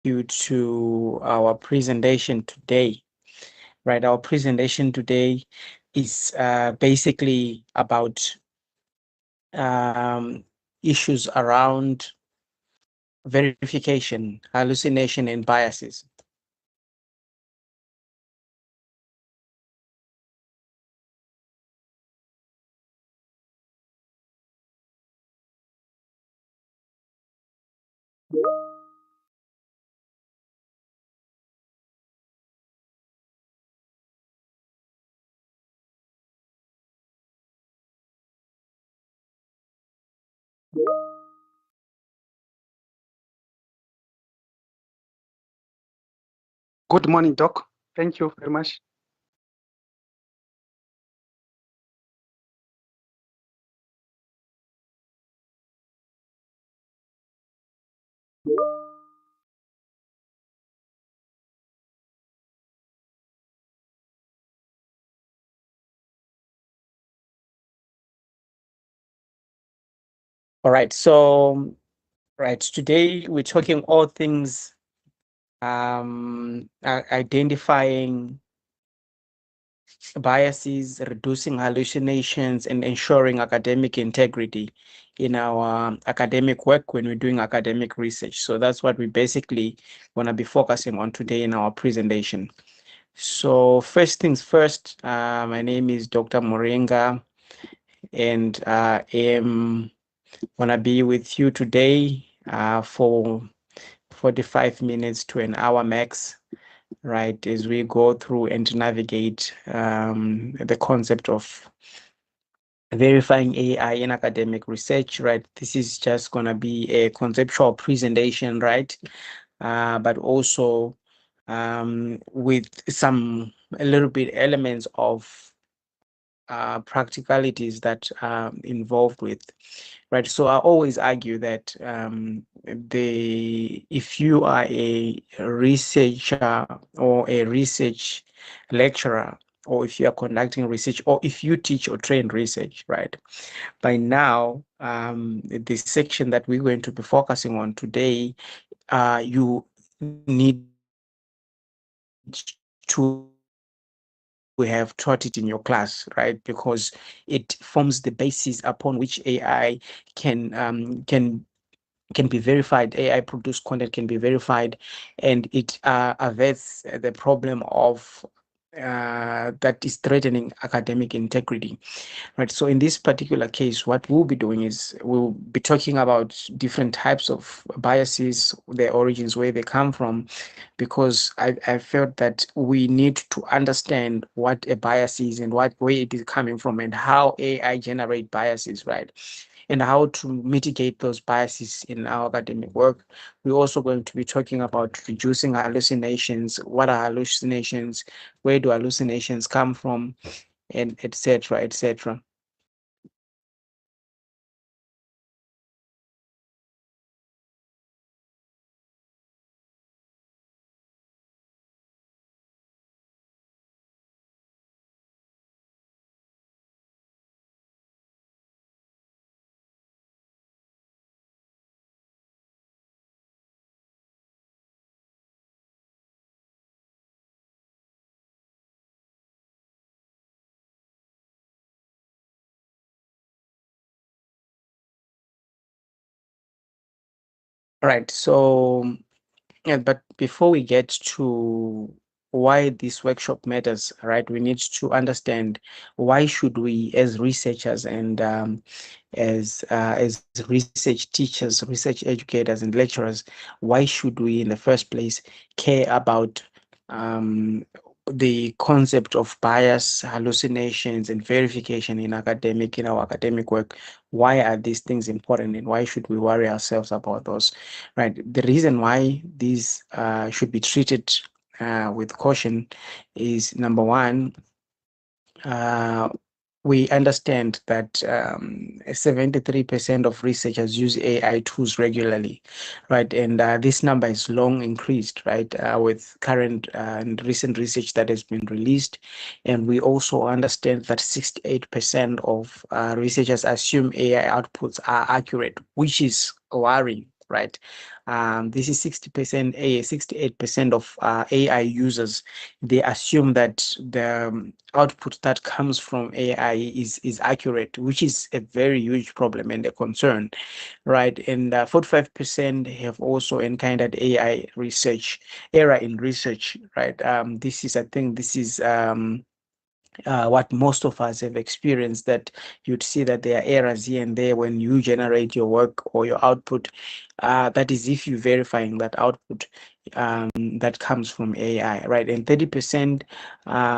you to our presentation today. Right, our presentation today is basically about um, issues around verification, hallucination, and biases. Good morning, Doc. Thank you very much. All right, so today we're talking all things identifying biases, reducing hallucinations, and ensuring academic integrity in our academic work when we're doing academic research. So that's what we basically want to be focusing on today in our presentation. So first things first, my name is Dr. Muringa, and I am gonna be with you today for 45 minutes to an hour max, right, as we go through and navigate the concept of verifying AI in academic research, right? This is just going to be a conceptual presentation, right? But also with some a little bit elements of practicalities that are involved with, right? So I always argue that if you are a researcher or a research lecturer, or if you are conducting research, or if you teach or train research, right? By now, the section that we're going to be focusing on today, you need to have taught it in your class, right? Because it forms the basis upon which AI can can be verified. AI produced content can be verified, and it averts the problem of that is threatening academic integrity. Right. So in this particular case, what we'll be doing is we'll be talking about different types of biases, their origins, where they come from, because I felt that we need to understand what a bias is and what where it is coming from and how AI generate biases, right? And how to mitigate those biases in our academic work. We're also going to be talking about reducing hallucinations. What are hallucinations? Where do hallucinations come from? And etc. etc. Right. So, yeah, but before we get to why this workshop matters, right, we need to understand why should we, as researchers and as research teachers, research educators, and lecturers, why should we, in the first place, care about um, the concept of bias, hallucinations, and verification in our academic work? Why are these things important, and why should we worry ourselves about those? Right. The reason why these should be treated with caution is number one, uh, we understand that 73% of researchers use AI tools regularly, right? And this number is long increased, right, with current and recent research that has been released. And we also understand that 68% of researchers assume AI outputs are accurate, which is worrying, right? This is 60%, 68% of AI users. They assume that the output that comes from AI is accurate, which is a very huge problem and a concern, right? And 45% have also encountered AI research, error in research, right? This is, I think, this is what most of us have experienced, that you'd see that there are errors here and there when you generate your work or your output. That is if you're verifying that output that comes from AI, right? And 30%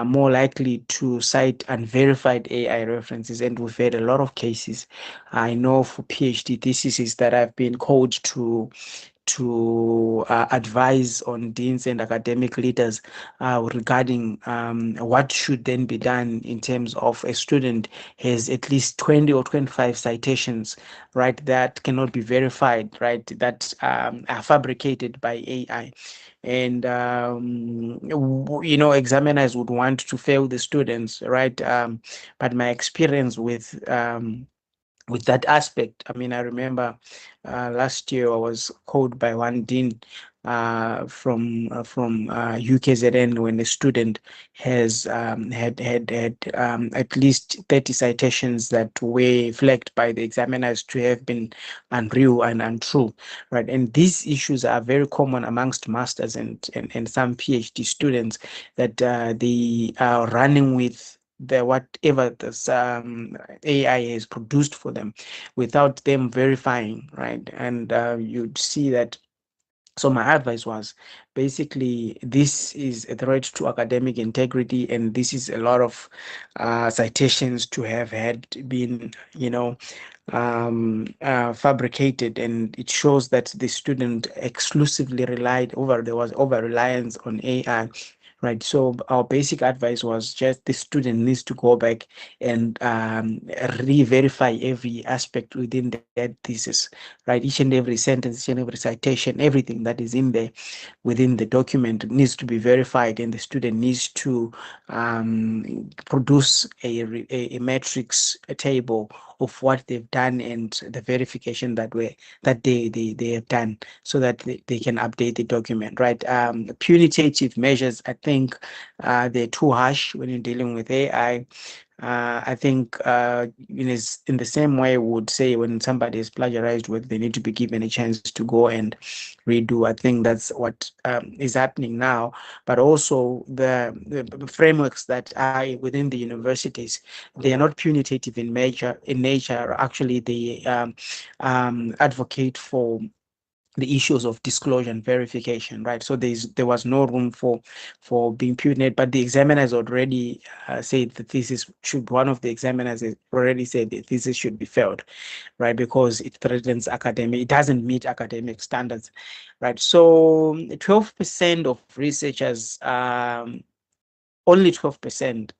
more likely to cite unverified AI references. And we've had a lot of cases. I know for PhD theses that I've been called to advise on deans and academic leaders regarding what should then be done in terms of a student has at least 20 or 25 citations, right, that cannot be verified, right, that are fabricated by AI. And examiners would want to fail the students, right? But my experience with that aspect, I mean, I remember last year I was called by one dean from UKZN when a student has had at least 30 citations that were flagged by the examiners to have been unreal and untrue, right? And these issues are very common amongst masters and some PhD students, that they are running with the whatever this AI has produced for them without them verifying, right? And you'd see that. So my advice was basically this is a threat to academic integrity, and this is a lot of citations to have had been, fabricated, and it shows that the student exclusively relied over there was over reliance on AI. Right. So our basic advice was just the student needs to go back and re-verify every aspect within that thesis, right? Each and every sentence, each and every citation, everything that is in there within the document needs to be verified, and the student needs to produce a matrix, a table of what they've done and the verification that they have done, so that they can update the document, right? Punitive measures, I think they're too harsh when you're dealing with AI. I think in the same way, we would say when somebody is plagiarized work, they need to be given a chance to go and redo. I think that's what is happening now. But also the frameworks that are within the universities, they are not punitive in nature. Actually, they advocate for the issues of disclosure and verification, right? So there was no room for being punitive, but the examiners already said the thesis should. One of the examiners has already said the thesis should be failed, right? Because it threatens academic, it doesn't meet academic standards, right? So 12% of researchers, only 12%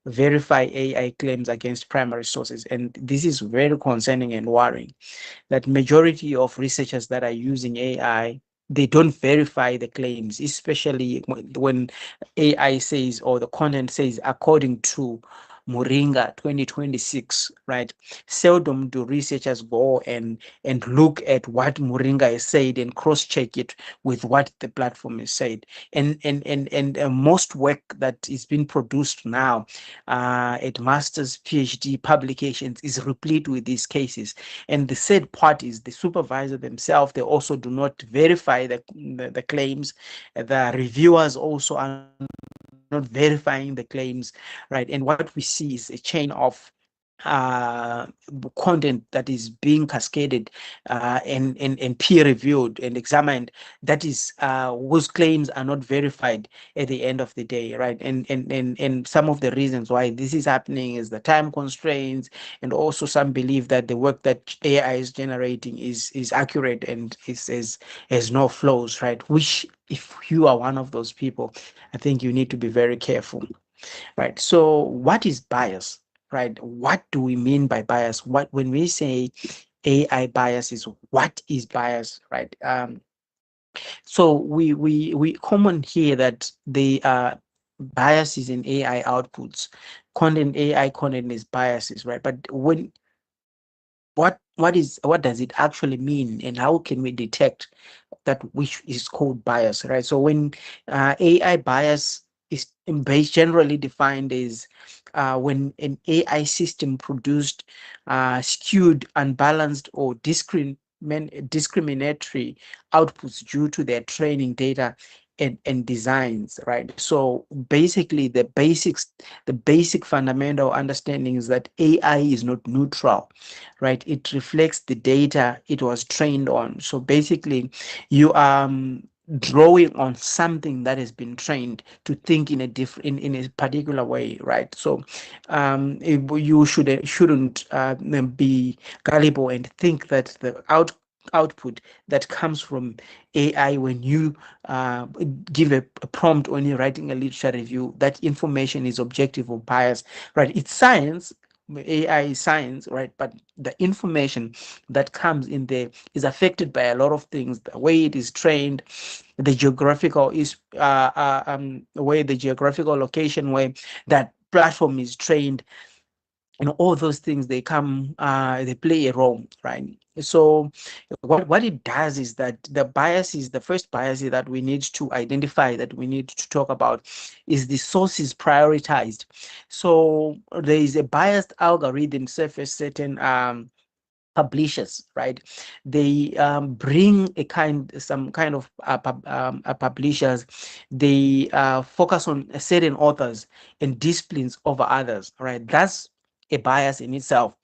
verify AI claims against primary sources, and this is very concerning and worrying, that majority of researchers that are using AI, they don't verify the claims, especially when AI says, or the content says, according to Muringa 2026, right? Seldom do researchers go and look at what Muringa has said and cross-check it with what the platform has said. And most work that is being produced now at master's, PhD publications is replete with these cases. And the said part is the supervisor themselves, they also do not verify the claims. The reviewers also are not verifying the claims, right? And what we see is a chain of content that is being cascaded and peer reviewed and examined, that is whose claims are not verified at the end of the day, right? And some of the reasons why this is happening is the time constraints, and also some believe that the work that AI is generating is accurate and has no flaws, right? Which, if you are one of those people, I think you need to be very careful, right? So what is bias, right? What do we mean by bias? What, when we say AI bias, is what is bias, right? So we common here that the biases in AI outputs, content, AI content is biases, right? But when what what does it actually mean, and how can we detect that which is called bias, right? So when AI bias is generally defined as when an AI system produced skewed, unbalanced, or discriminatory outputs due to their training data and designs, right? So basically, the basic fundamental understanding is that AI is not neutral, right? It reflects the data it was trained on. So basically, you are drawing on something that has been trained to think in a different in a particular way, right? So you shouldn't be gullible and think that the output that comes from AI when you give a prompt when you're writing a literature review, that information is objective or biased, right? It's science. AI is science, right? But the information that comes in there is affected by a lot of things: the way it is trained, the geographical is where the geographical location where that platform is trained, and all those things, they come they play a role, right? So what it does is that the first bias that we need to identify, that we need to talk about, is the sources prioritized. So there is a biased algorithm surface certain publishers, right? They bring some kind of publishers. They focus on certain authors and disciplines over others, right? That's a bias in itself.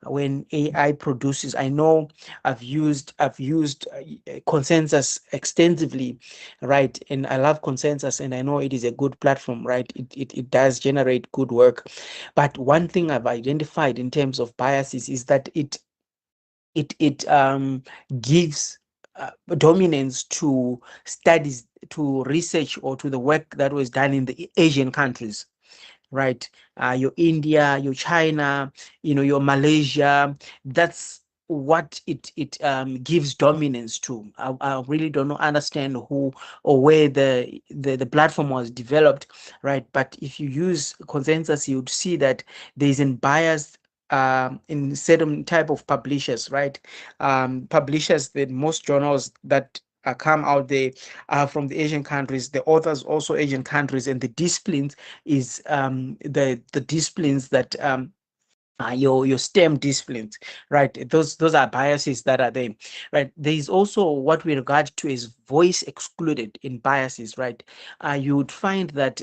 When AI produces, I know I've used consensus extensively, right? And I love consensus, and I know it is a good platform, right? It does generate good work. But one thing I've identified in terms of biases is that it gives dominance to studies, to research, or to the work that was done in the Asian countries, right? Your India, your China, your Malaysia. That's what it gives dominance to. I really don't understand who or where the platform was developed, right? But if you use consensus, you would see that there is a bias in certain type of publishers, right? Publishers, that most journals that come out there are from the Asian countries. The authors also Asian countries, and the disciplines is the disciplines that your STEM disciplines, right? Those are biases that are there, right? There is also what we regard to as voice excluded in biases, right? You would find that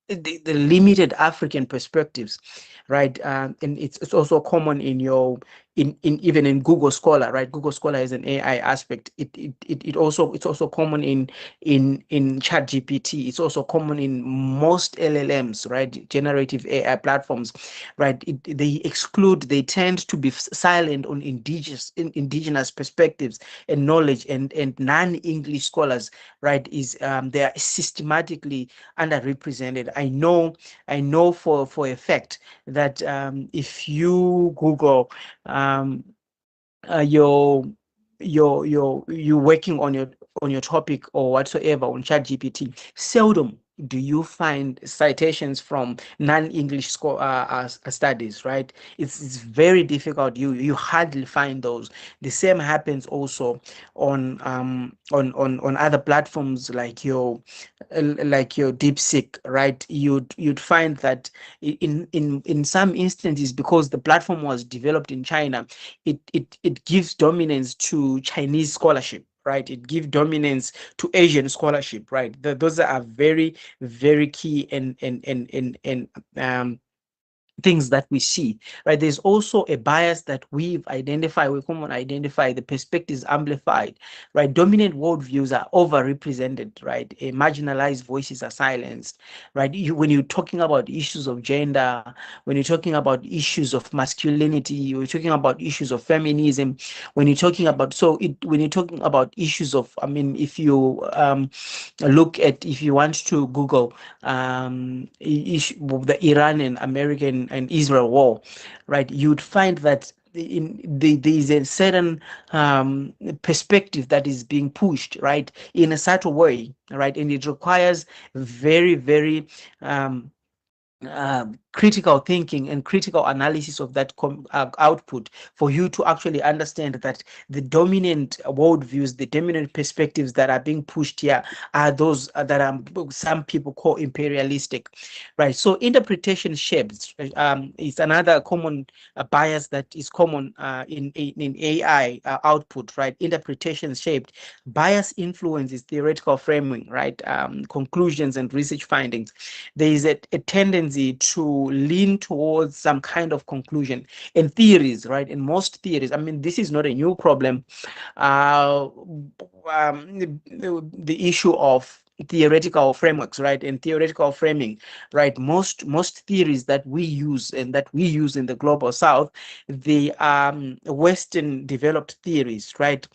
the limited African perspectives, right? And it's also common in your in even in Google Scholar, right? Google Scholar is an AI aspect. It's also common in ChatGPT. It's also common in most LLMs, right? Generative AI platforms, right? They tend to be silent on indigenous perspectives and knowledge, and non-English scholars, right? They are systematically underrepresented. I know for a fact that if you Google um, you're working on your topic or whatsoever on ChatGPT, seldom do you find citations from non-English studies, right? It's very difficult. You hardly find those. The same happens also on other platforms like your DeepSeek, right? You'd find that in some instances, because the platform was developed in China, it gives dominance to Chinese scholarship, right? It gives dominance to Asian scholarship, right? Those are very, very key and things that we see, right? There's also a bias that we common identify, the perspectives amplified, right? Dominant worldviews are overrepresented, right? Marginalized voices are silenced, right? When you're talking about issues of gender, when you're talking about issues of masculinity, you're talking about issues of feminism, when you're talking about issues of, I mean, if you if you want to Google the Iran and American and Israel war, right? You'd find that there is a certain perspective that is being pushed, right, in a subtle way, right, and it requires very, very critical thinking and critical analysis of that output for you to actually understand that the dominant worldviews, the dominant perspectives that are being pushed here are those that some people call imperialistic, right? So interpretation shapes is another common bias that is common in AI output, right? Interpretation shaped bias influences theoretical framing, right? Conclusions and research findings. There is a tendency to lean towards some kind of conclusion in theories, right? In most theories, I mean, this is not a new problem. uh, the issue of theoretical frameworks, right? And theoretical framing, right? Most theories that we use and that we use in the global south, the Western developed theories, right?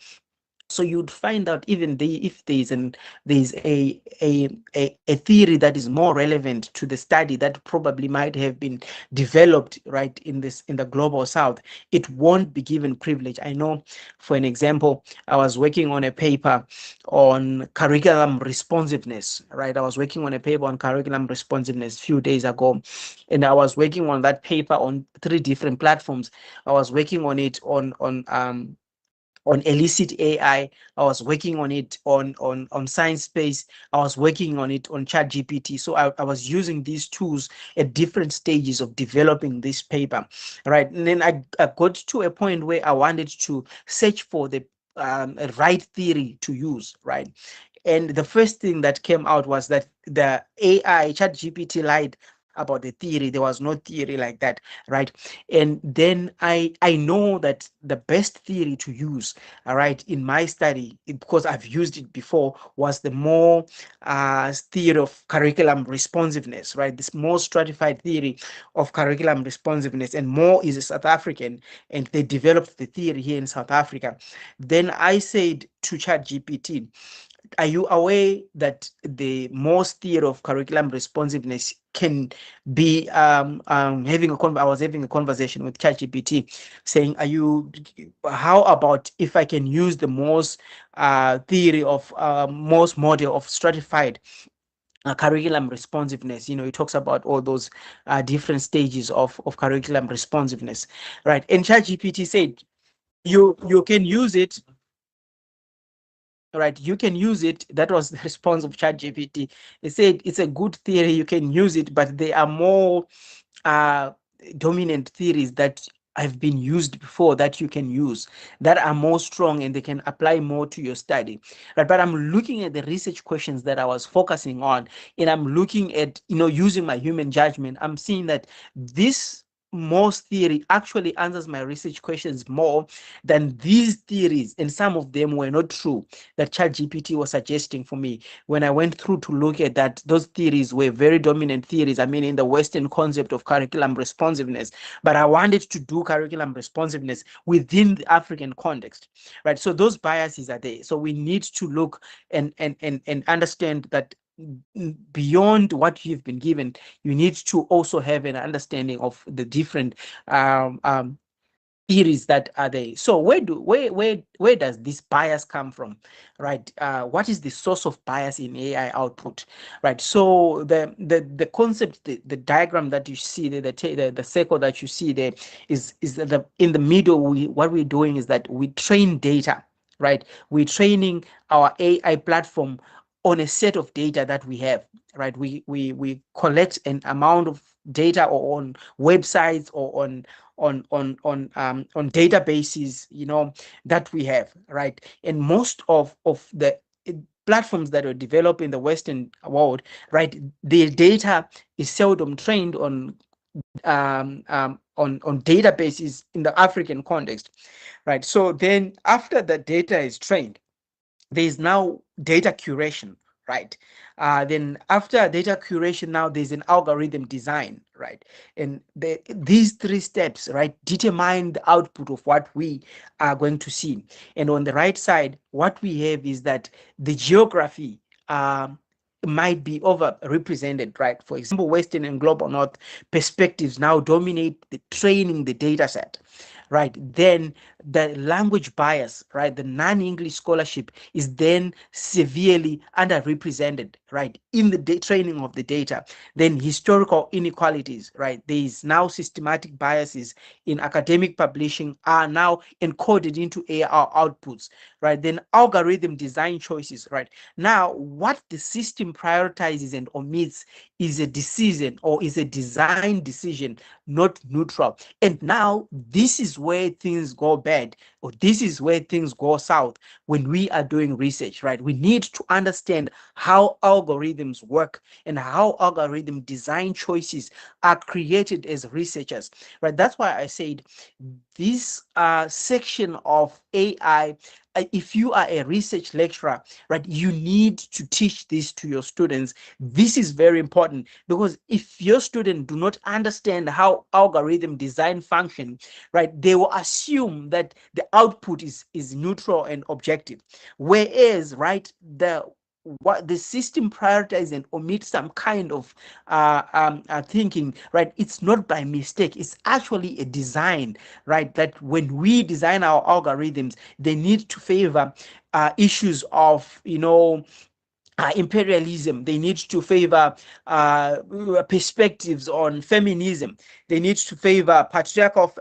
So you'd find out even if there's a theory that is more relevant to the study that probably might have been developed right in the global south, it won't be given privilege. I know, for an example, I was working on a paper on curriculum responsiveness, right? I was working on a paper on curriculum responsiveness a few days ago, and I was working on that paper on 3 different platforms. I was working on it on Elicit AI. I was working on it on Science Space. I was working on it on ChatGPT. So I was using these tools at different stages of developing this paper, right? And then I got to a point where I wanted to search for the right theory to use, right? And the first thing that came out was that the AI ChatGPT lied about the theory. There was no theory like that, right? And then I know that the best theory to use, all right, in my study, because I've used it before, was the more theory of curriculum responsiveness, right? This more stratified theory of curriculum responsiveness, and more is a South African, and they developed the theory here in South Africa. Then I said to ChatGPT, are you aware that the most theory of curriculum responsiveness can be I was having a conversation with ChatGPT saying, how about if I can use the most theory of most model of stratified curriculum responsiveness? You know, it talks about all those different stages of curriculum responsiveness, right? And ChatGPT said, you can use it. Right, you can use it. That was the response of ChatGPT. It said it's a good theory, you can use it, but there are more uh, dominant theories that have been used before that you can use, that are more strong and they can apply more to your study. Right, but I'm looking at the research questions that I was focusing on, and I'm looking at, using my human judgment. I'm seeing that this most theory actually answers my research questions more than these theories, and some of them were not true, that ChatGPT was suggesting for me. When I went through to look at that, those theories were very dominant theories. I mean, in the Western concept of curriculum responsiveness, but I wanted to do curriculum responsiveness within the African context, right? So those biases are there. So we need to look and understand that beyond what you've been given, you need to also have an understanding of the different theories that are there. So where does this bias come from, right? What is the source of bias in AI output, right? So the concept, the diagram that you see there, the circle that you see there, is that in the middle, what we're doing is that we train data, right? We're training our AI platform on a set of data that we have, right? We collect an amount of data, or on websites, or on databases, that we have, right? And most of the platforms that are developed in the Western world, right, the data is seldom trained on databases in the African context, right? So then after the data is trained, there is now data curation, right? Then after data curation, now there's an algorithm design, right? And these 3 steps, right, determine the output of what we are going to see. And on the right side, what we have is that the geography might be overrepresented, right? For example, Western and global North perspectives now dominate the training the data set, right, then the language bias, right, the non-English scholarship is then severely underrepresented, right, in the training of the data. Then historical inequalities, right, there is now systematic biases in academic publishing are now encoded into AR outputs, right? Then algorithm design choices, right? Now, what the system prioritizes and omits is a decision or is a design decision, not neutral. And now this is where things go bad, or this is where things go south when we are doing research, right? We need to understand how algorithms work and how algorithm design choices are created as researchers, right? That's why I said this section of AI, if you are a research lecturer, right, you need to teach this to your students. This is very important, because if your student do not understand how algorithm design function, right, they will assume that the output is neutral and objective, whereas, right, what the system prioritize and omit some kind of thinking, right, it's not by mistake, it's actually a design, right, that when we design our algorithms, they need to favor issues of, imperialism. They need to favor perspectives on feminism. They need to favor patriarchal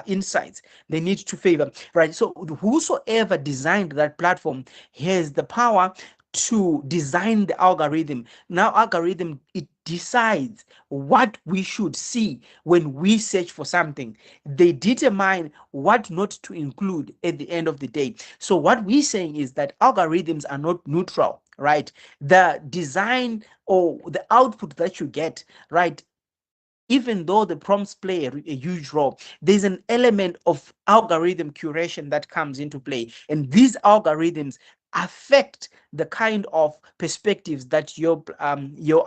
insights. They need to favor, right? So whosoever designed that platform has the power to design the algorithm. Now algorithm, it decides what we should see when we search for something. They determine what not to include at the end of the day. So what we're saying is that algorithms are not neutral, right? The design or the output that you get, right, even though the prompts play a huge role, there's an element of algorithm curation that comes into play. And these algorithms affect the kind of perspectives that your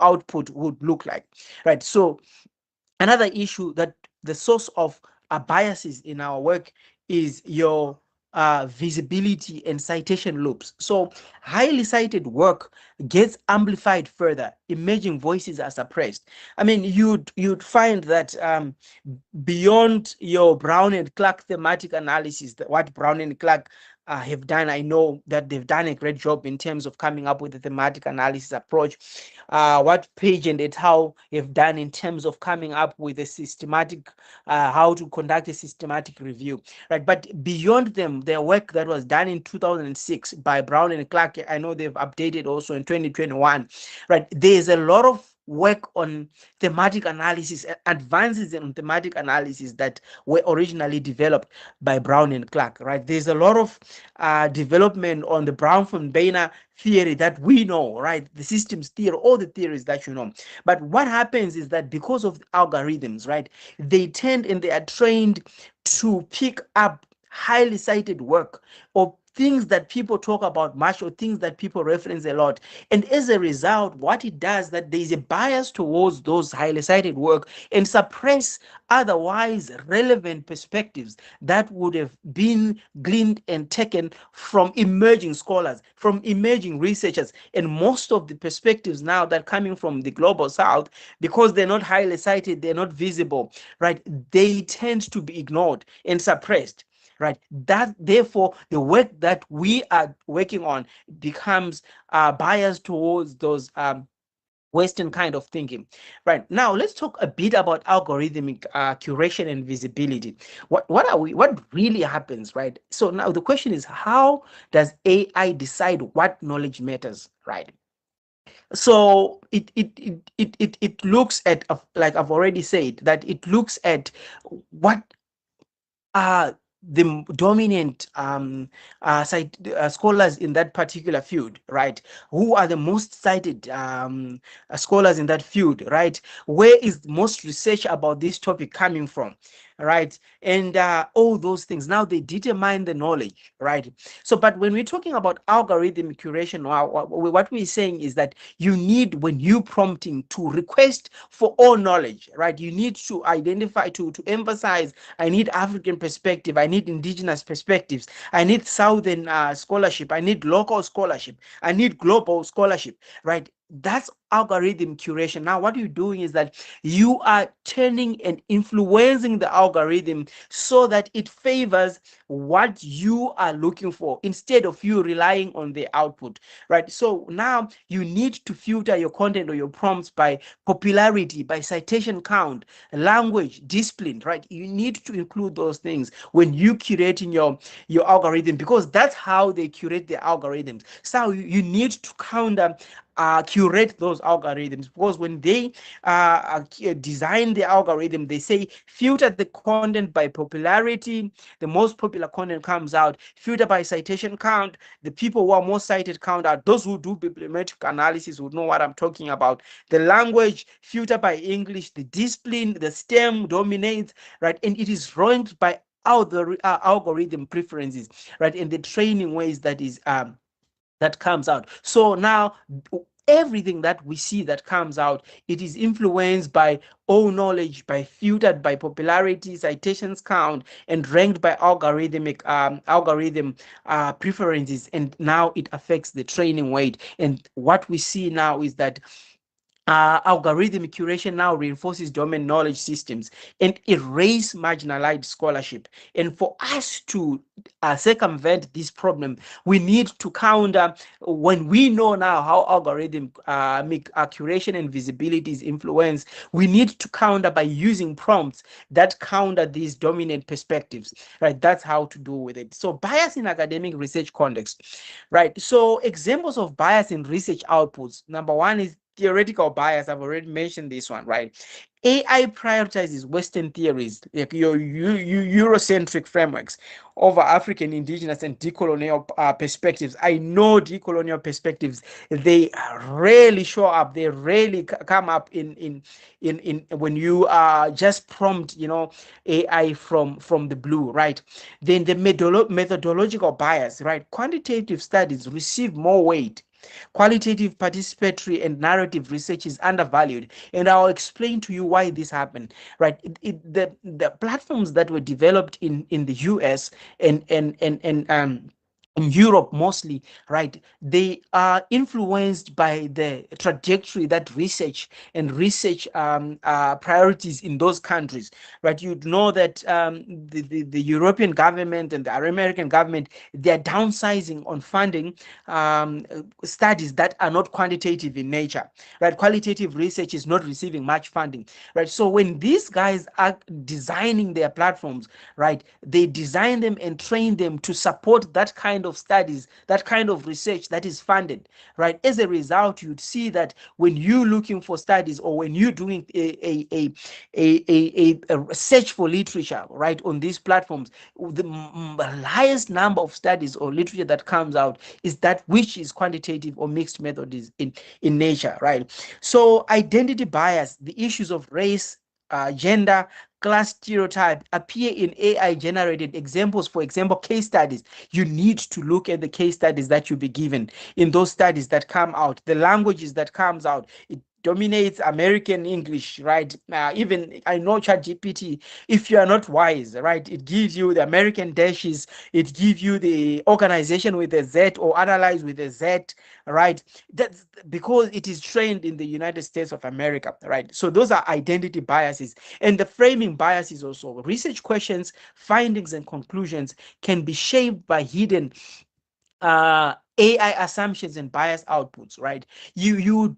output would look like, right? So another issue that the source of biases in our work is your visibility and citation loops. So highly cited work gets amplified further. Emerging voices are suppressed. I mean, you'd find that beyond your Brown and Clark thematic analysis, what Brown and Clark have done, I know that they've done a great job in terms of coming up with a thematic analysis approach. What Page and how have done in terms of coming up with a systematic, how to conduct a systematic review, right? But beyond them, their work that was done in 2006 by Brown and Clark, I know they've updated also in 2021, right? There's a lot of work on thematic analysis, advances in thematic analysis that were originally developed by Brown and Clark, right? There's a lot of development on the Brown von Wiener theory that we know, right? The systems theory, all the theories that you know. But what happens is that because of the algorithms, right, they tend and they are trained to pick up highly cited work or things that people talk about much or things that people reference a lot. And as a result, what it does that there is a bias towards those highly cited work and suppress otherwise relevant perspectives that would have been gleaned and taken from emerging scholars, from emerging researchers. And most of the perspectives now that coming from the global south, because they're not highly cited, they're not visible, right? They tend to be ignored and suppressed, right? That therefore the work that we are working on becomes biased towards those Western kind of thinking. Right now, let's talk a bit about algorithmic curation and visibility. What really happens, right? So now the question is, how does AI decide what knowledge matters, right? So it looks at, like I've already said, that it looks at what are the dominant scholars in that particular field, right? Who are the most cited scholars in that field, right? Where is most research about this topic coming from, right? And all those things. Now they determine the knowledge, right? So, but when we're talking about algorithm curation, what we're saying is that you need, when you prompting, to request for all knowledge, right? You need to identify, to emphasize, I need African perspective, I need indigenous perspectives, I need Southern scholarship, I need local scholarship, I need global scholarship, right? that's algorithm curation. Now, what you're doing is that you are turning and influencing the algorithm so that it favors what you are looking for instead of you relying on the output, right? So now you need to filter your content or your prompts by popularity, by citation count, language, discipline, right? You need to include those things when you curating your algorithm, because that's how they curate their algorithms. So you need to counter curate those algorithms, because when they design the algorithm, they say filter the content by popularity. The most popular content comes out. Filter by citation count. The people who are most cited count out. Those who do bibliometric analysis would know what I'm talking about. The language, filter by English. The discipline, the STEM dominates, right? And it is ranked by algorithm preferences, right? And the training ways that comes out. So now everything that we see that comes out, it is influenced by all knowledge, by filtered by popularity, citations count, and ranked by algorithm preferences. And now it affects the training weight. And what we see now is that algorithmic curation now reinforces domain knowledge systems and erase marginalized scholarship. And for us to circumvent this problem, we need to counter, when we know now how algorithm curation and visibility is influenced, we need to counter by using prompts that counter these dominant perspectives, right? That's how to do with it. So bias in academic research context, right? So examples of bias in research outputs. Number one is theoretical bias. I've already mentioned this one, right? AI prioritizes Western theories, like your Eurocentric frameworks, over African, indigenous, and decolonial perspectives. I know decolonial perspectives, they rarely show up. They rarely come up in when you just prompt, AI from the blue, right? Then the methodological bias, right? Quantitative studies receive more weight. Qualitative, participatory, and narrative research is undervalued, and I'll explain to you why this happened. Right, the platforms that were developed in the US and in Europe mostly, right, they are influenced by the trajectory that research priorities in those countries, right? You'd know that the European government and the American government, they're downsizing on funding studies that are not quantitative in nature, right? Qualitative research is not receiving much funding, right? So when these guys are designing their platforms, right, they design them and train them to support that kind of studies, that kind of research that is funded, right? As a result, you'd see that when you're looking for studies, or when you're doing a search for literature, right, on these platforms, the highest number of studies or literature that comes out is that which is quantitative or mixed method is in nature, right? So identity bias, the issues of race, gender, class stereotype appear in AI generated examples. For example, case studies. You need to look at the case studies that you'll be given in those studies that come out, the languages that comes out. It dominates American English, right? Even I know ChatGPT, if you are not wise, right, it gives you the American dashes, it gives you the organization with a Z or analyze with a Z, right? That's because it is trained in the United States of America, right? So those are identity biases. And the framing biases also. Research questions, findings, and conclusions can be shaped by hidden AI assumptions and bias outputs, right? You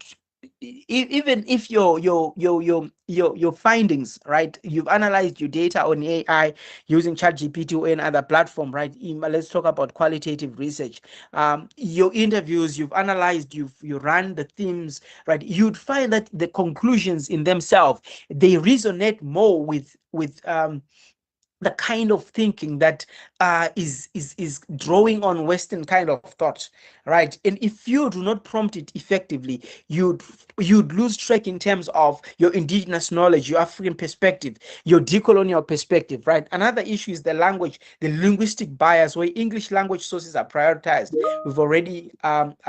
even if your findings, right, you've analyzed your data on AI using ChatGPT or any other platform, right? Let's talk about qualitative research. Your interviews, you've analyzed, you run the themes, right? You'd find that the conclusions in themselves, they resonate more with the kind of thinking that is drawing on Western kind of thought, right? And if you do not prompt it effectively, you'd lose track in terms of your indigenous knowledge, your African perspective, your decolonial perspective, right? Another issue is the language, the linguistic bias, where English language sources are prioritized. We've already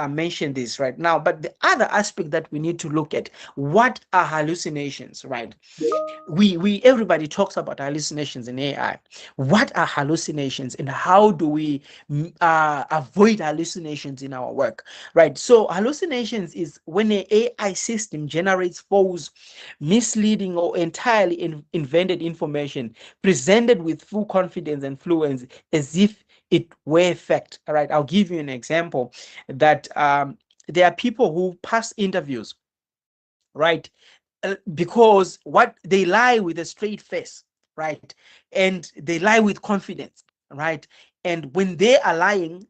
mentioned this right now, but the other aspect that we need to look at, what are hallucinations, right? We everybody talks about hallucinations in AI, AI. What are hallucinations and how do we avoid hallucinations in our work, right? So hallucinations is when an AI system generates false, misleading, or entirely invented information presented with full confidence and fluency as if it were fact. All right, I'll give you an example that there are people who pass interviews, right? Because what they lie with a straight face, right? And they lie with confidence, right? And when they are lying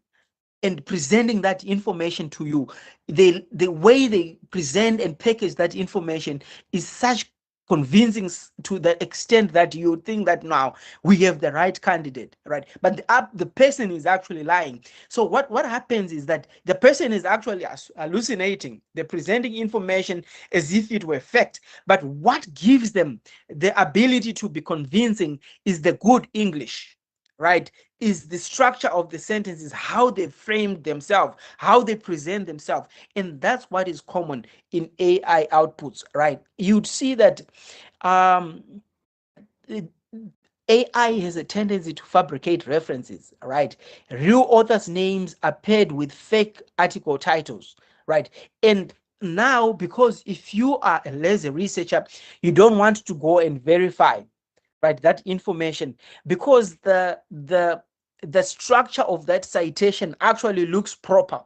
and presenting that information to you, the way they present and package that information is such convincing to the extent that you think that now we have the right candidate, right? But the person is actually lying. So what happens is that the person is actually hallucinating. They're presenting information as if it were fact. But what gives them the ability to be convincing is the good English, right? Is the structure of the sentences, how they framed themselves, how they present themselves. And that's what is common in AI outputs, right? You'd see that AI has a tendency to fabricate references, right? Real authors' names are paired with fake article titles, right? And now, because if you are a lazy researcher, you don't want to go and verify, right, that information, because the structure of that citation actually looks proper,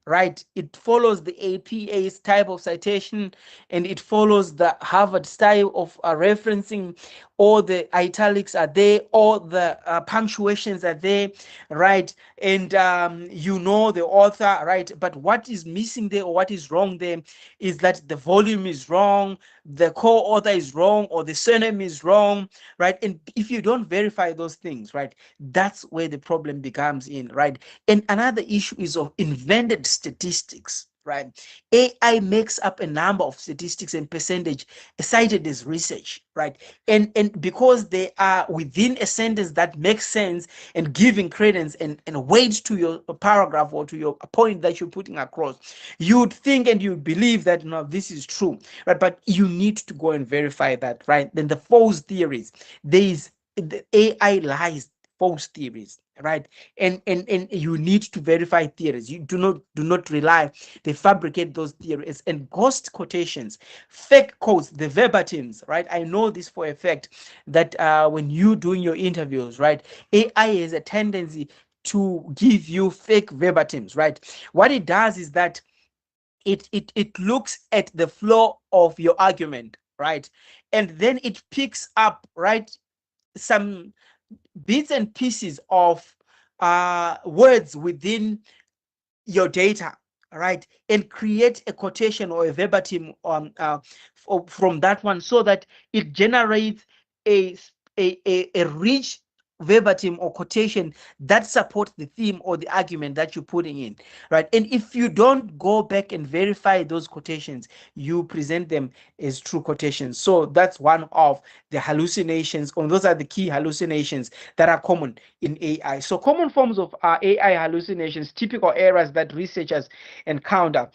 right? It follows the APA's type of citation, and it follows the Harvard style of referencing. All the italics are there, all the punctuations are there, right? And you know the author, right? But what is missing there, or what is wrong there, is that the volume is wrong, the co-author is wrong, or the surname is wrong, right? And if you don't verify those things, right, that's where the problem becomes in, right? And another issue is of invented statistics, right? AI makes up a number of statistics and percentage cited as research, right? And because they are within a sentence that makes sense and giving credence and weight to your paragraph or to your point that you're putting across, you'd think and you believe that no, this is true, right? But you need to go and verify that, right? Then the false theories, the AI lies, false theories, right? And you need to verify theories. You do not rely. They fabricate those theories and ghost quotations, fake quotes, the verbatims, right? I know this for a fact that when you doing your interviews, right, AI has a tendency to give you fake verbatims, right? What it does is that it looks at the flow of your argument, right? And then it picks up, right, some bits and pieces of words within your data, right, and create a quotation or a verbatim from that one, so that it generates a a rich verbatim or quotation that supports the theme or the argument that you're putting in, right? And if you don't go back and verify those quotations, you present them as true quotations. So that's one of the hallucinations, or those are the key hallucinations that are common in AI. So common forms of AI hallucinations, typical errors that researchers encounter.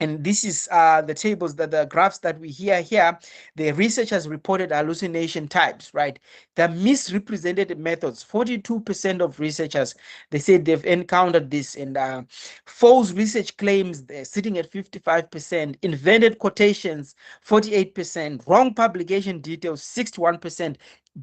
And this is the tables, that the graphs that we hear here. The researchers reported hallucination types, right? The misrepresented methods. 42% of researchers, they said they've encountered this. And false research claims, they're sitting at 55%. Invented quotations, 48%. Wrong publication details, 61%.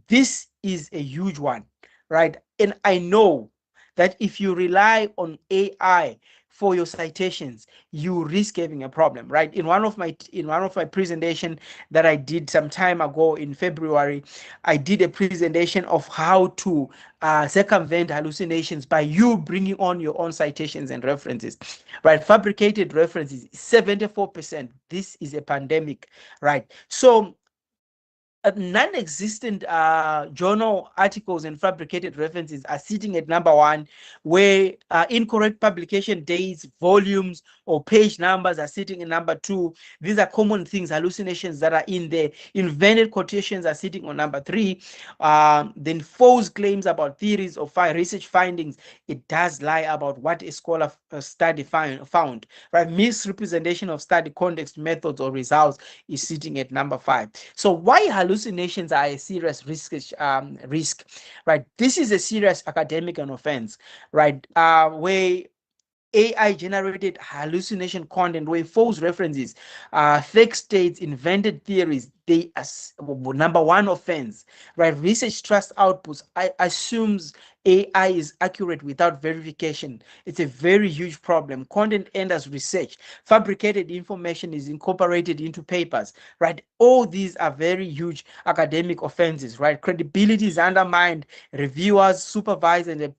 This is a huge one, right? And I know that if you rely on AI for your citations, you risk having a problem, right? In one of my presentation that I did some time ago in February, I did a presentation of how to circumvent hallucinations by you bringing on your own citations and references, right? Fabricated references, 74%. This is a pandemic, right? So non-existent journal articles and fabricated references are sitting at number one, where incorrect publication dates, volumes, or page numbers are sitting in number two. These are common things, hallucinations that are in there. Invented quotations are sitting on number three. Then false claims about theories or research findings. It does lie about what a scholar study found, right? Misrepresentation of study context, methods, or results is sitting at number five. So why hallucinations are a serious risk, right? This is a serious academic offense, right? Where AI generated hallucination content, where false references, fake states, invented theories, they number one offense, right? Research trust outputs assumes AI is accurate without verification. It's a very huge problem. Content enters research. Fabricated information is incorporated into papers, right? All these are very huge academic offenses, right? Credibility is undermined. Reviewers, supervisors, and the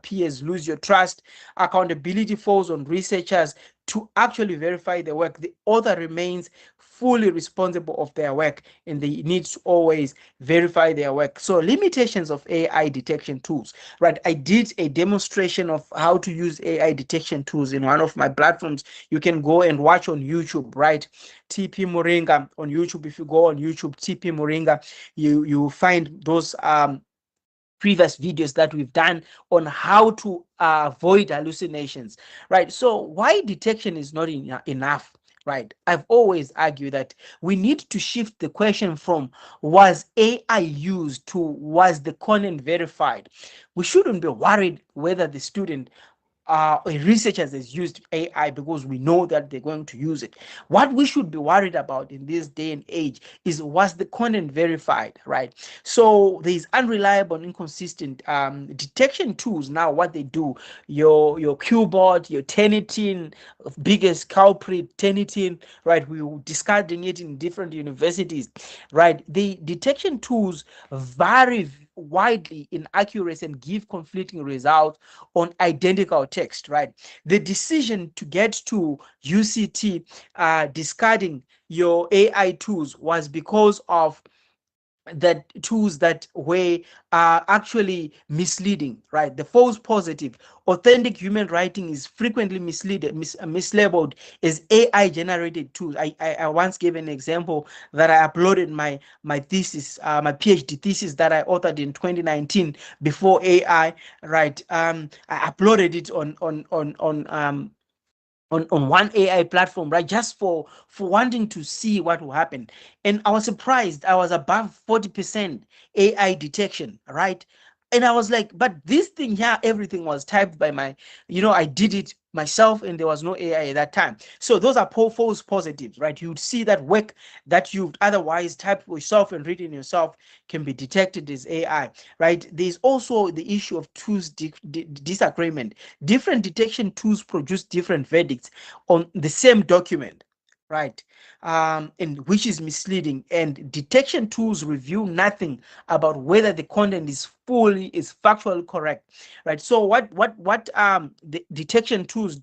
peers lose your trust. Accountability falls on researchers to actually verify the work. The author remains fully responsible of their work, and they need to always verify their work. So limitations of AI detection tools, right? I did a demonstration of how to use AI detection tools in one of my platforms. You can go and watch on YouTube, right? TP Muringa on YouTube. If you go on YouTube, TP Muringa, you find those previous videos that we've done on how to avoid hallucinations, right? So why detection is not enough, right? I've always argued that we need to shift the question from was AI used to was the content verified. We shouldn't be worried whether the student researchers has used AI because we know that they're going to use it. What we should be worried about in this day and age is was the content verified, right? So there's unreliable and inconsistent detection tools. Now, what they do, your Qbot, your Tenitin, biggest culprit, Tenitin, right? We were discarding it in different universities, right? The detection tools vary widely in accuracy and give conflicting results on identical text, right? The decision to get to UCT discarding your AI tools was because of that tools that were actually misleading, right? The false positive, authentic human writing is frequently mislabeled as AI generated tools. I once gave an example that I uploaded my thesis, my PhD thesis that I authored in 2019 before AI, right? I uploaded it on one AI platform, right? Just for wanting to see what will happen. And I was surprised. I was above 40% AI detection, right? And I was like, but this thing here, everything was typed by I did it myself and there was no AI at that time. So those are false positives, right? You'd see that work that you've otherwise typed yourself and written yourself can be detected as AI, right? There's also the issue of tools disagreement. Different detection tools produce different verdicts on the same document, right? And which is misleading. And detection tools reveal nothing about whether the content is factually correct, right? So what the detection tools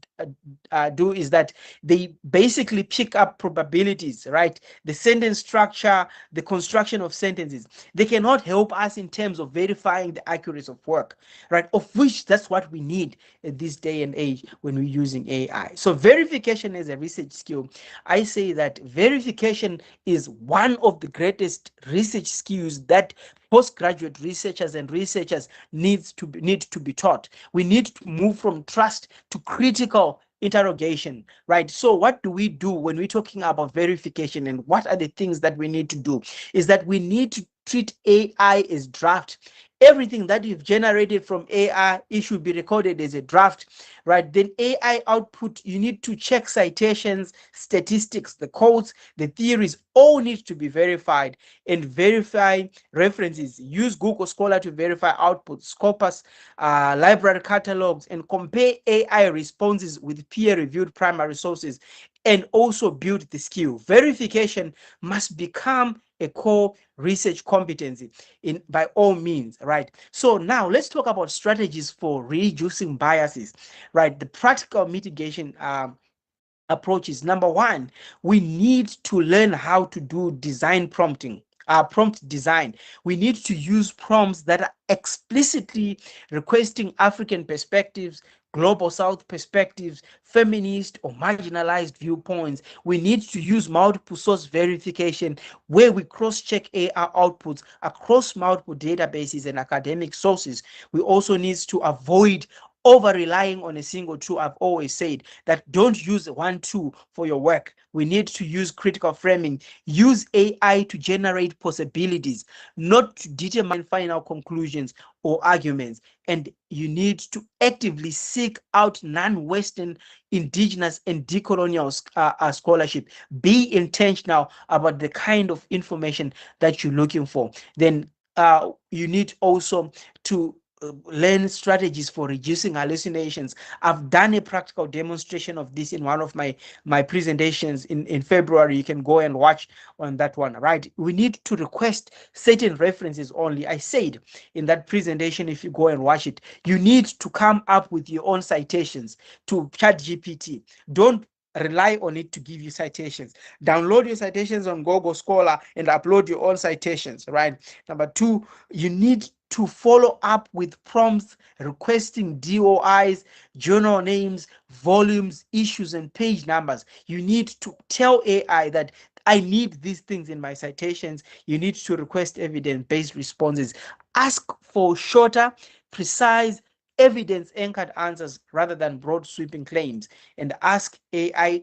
do is that they basically pick up probabilities, right? The sentence structure, the construction of sentences. They cannot help us in terms of verifying the accuracy of work, right? Of which that's what we need in this day and age when we're using AI. So verification is a research skill. I say that verification is one of the greatest research skills that postgraduate researchers and researchers need to be taught. We need to move from trust to critical interrogation, right? So what do we do when we're talking about verification, and what are the things that we need to do is that we need to treat AI as draft. Everything that you've generated from AI, it should be recorded as a draft, right? Then AI output, you need to check citations, statistics, the codes, the theories, all need to be verified, and verify references. Use Google Scholar to verify outputs, corpus, library catalogs, and compare AI responses with peer-reviewed primary sources, and also build the skill. Verification must become a core research competency in by all means, right? So now let's talk about strategies for reducing biases, right? The practical mitigation approaches. Number one, we need to learn how to do design prompting. Prompt design. We need to use prompts that are explicitly requesting African perspectives, global South perspectives, feminist or marginalized viewpoints. We need to use multiple source verification where we cross-check AI outputs across multiple databases and academic sources. We also need to avoid over relying on a single tool. I've always said that don't use one tool for your work. We need to use critical framing. Use AI to generate possibilities, not to determine final conclusions or arguments. And you need to actively seek out non-Western, indigenous, and decolonial scholarship. Be intentional about the kind of information that you're looking for. Then you need also to learn strategies for reducing hallucinations. I've done a practical demonstration of this in one of my presentations in February. You can go and watch on that one, right? We need to request certain references only. I said in that presentation, if you go and watch it, you need to come up with your own citations to ChatGPT. Don't rely on it to give you citations. Download your citations on Google Scholar and upload your own citations, right? Number two, you need to follow up with prompts requesting DOIs, journal names, volumes, issues, and page numbers. You need to tell AI that I need these things in my citations. You need to request evidence-based responses. Ask for shorter, precise, evidence-anchored answers rather than broad sweeping claims, and ask AI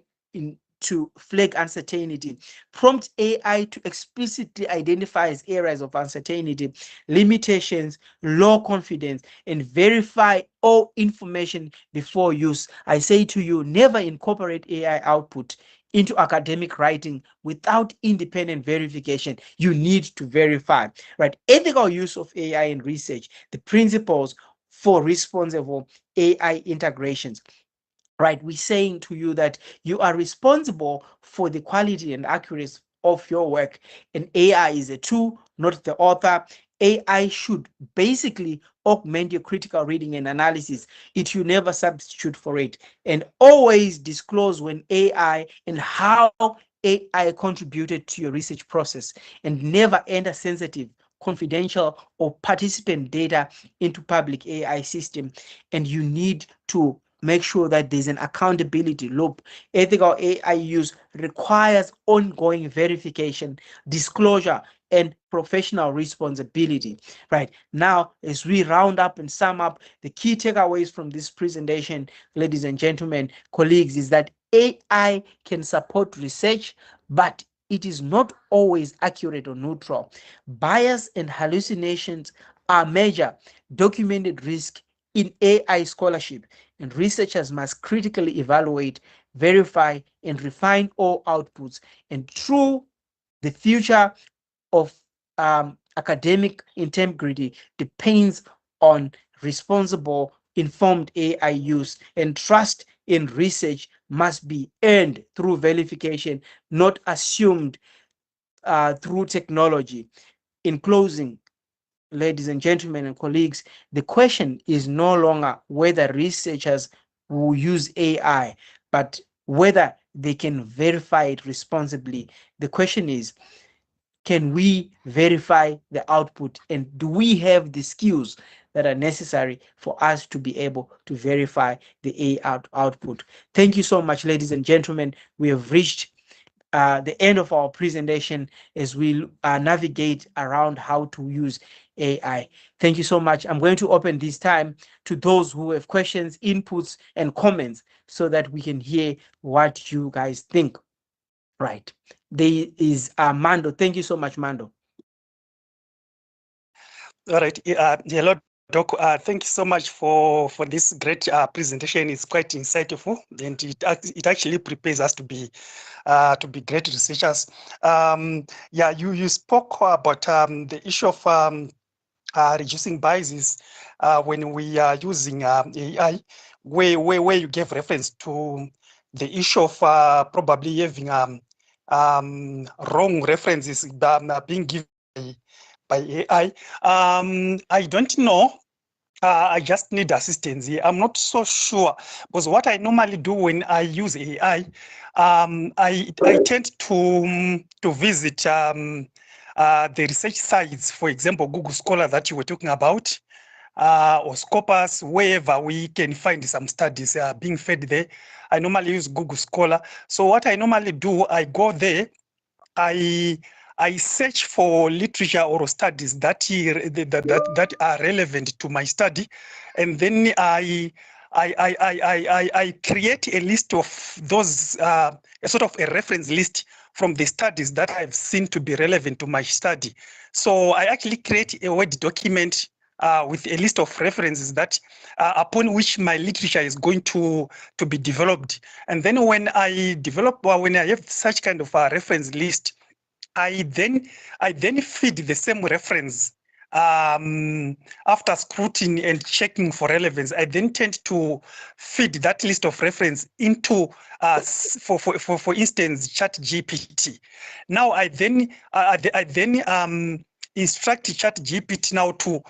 to flag uncertainty. Prompt AI to explicitly identify areas of uncertainty, limitations, low confidence, and verify all information before use. I say to you, never incorporate AI output into academic writing without independent verification. You need to verify, right? Ethical use of AI in research, the principles for responsible AI integrations. Right, we're saying to you that you are responsible for the quality and accuracy of your work, and AI is a tool, not the author. AI should basically augment your critical reading and analysis. It should never substitute for it. And always disclose when AI and how AI contributed to your research process, and never enter sensitive, confidential, or participant data into public AI system. And you need to make sure that there's an accountability loop. Ethical AI use requires ongoing verification, disclosure, and professional responsibility. Right now, as we round up and sum up the key takeaways from this presentation, ladies and gentlemen, colleagues, is that AI can support research, but it is not always accurate or neutral. Bias and hallucinations are major documented risk in AI scholarship, and researchers must critically evaluate, verify, and refine all outputs. And through the future of academic integrity depends on responsible, informed AI use, and trust in research must be earned through verification, not assumed through technology. In closing, ladies and gentlemen and colleagues, the question is no longer whether researchers will use AI, but whether they can verify it responsibly. The question is, can we verify the output, and do we have the skills that are necessary for us to be able to verify the AI output? Thank you so much, ladies and gentlemen. We have reached the end of our presentation as we navigate around how to use AI. Thank you so much. I'm going to open this time to those who have questions, inputs, and comments so that we can hear what you guys think. Right. There is Mando. Thank you so much, Mando. All right. Hello, Doc. Thank you so much for this great presentation. It's quite insightful, and it actually prepares us to be great researchers. Yeah, you spoke about the issue of reducing biases when we are using AI, where you gave reference to the issue of probably having wrong references being given by AI. I don't know. I just need assistance here. I'm not so sure, because what I normally do when I use AI, I tend to visit the research sites, for example, Google Scholar that you were talking about, or Scopus, wherever we can find some studies being fed there. I normally use Google Scholar. So what I normally do, I go there, I search for literature or studies that are relevant to my study, and then I I create a list of those, a sort of a reference list from the studies that I've seen to be relevant to my study. So I actually create a Word document with a list of references that upon which my literature is going to be developed. And then when I develop, or when I have such kind of a reference list, I then feed the same reference after scrutiny and checking for relevance. I then tend to feed that list of reference into, for instance, ChatGPT. Now I then instruct ChatGPT now to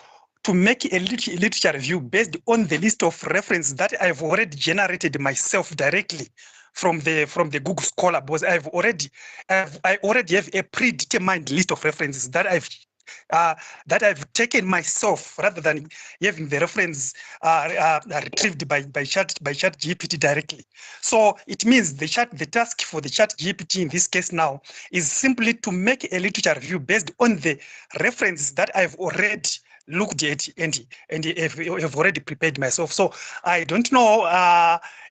make a literature review based on the list of reference that I've already generated myself directly from the Google Scholar, because I already have a predetermined list of references that I've taken myself, rather than having the reference retrieved by ChatGPT directly. So it means the task for the ChatGPT in this case now is simply to make a literature review based on the references that I've already looked at and have already prepared myself. So I don't know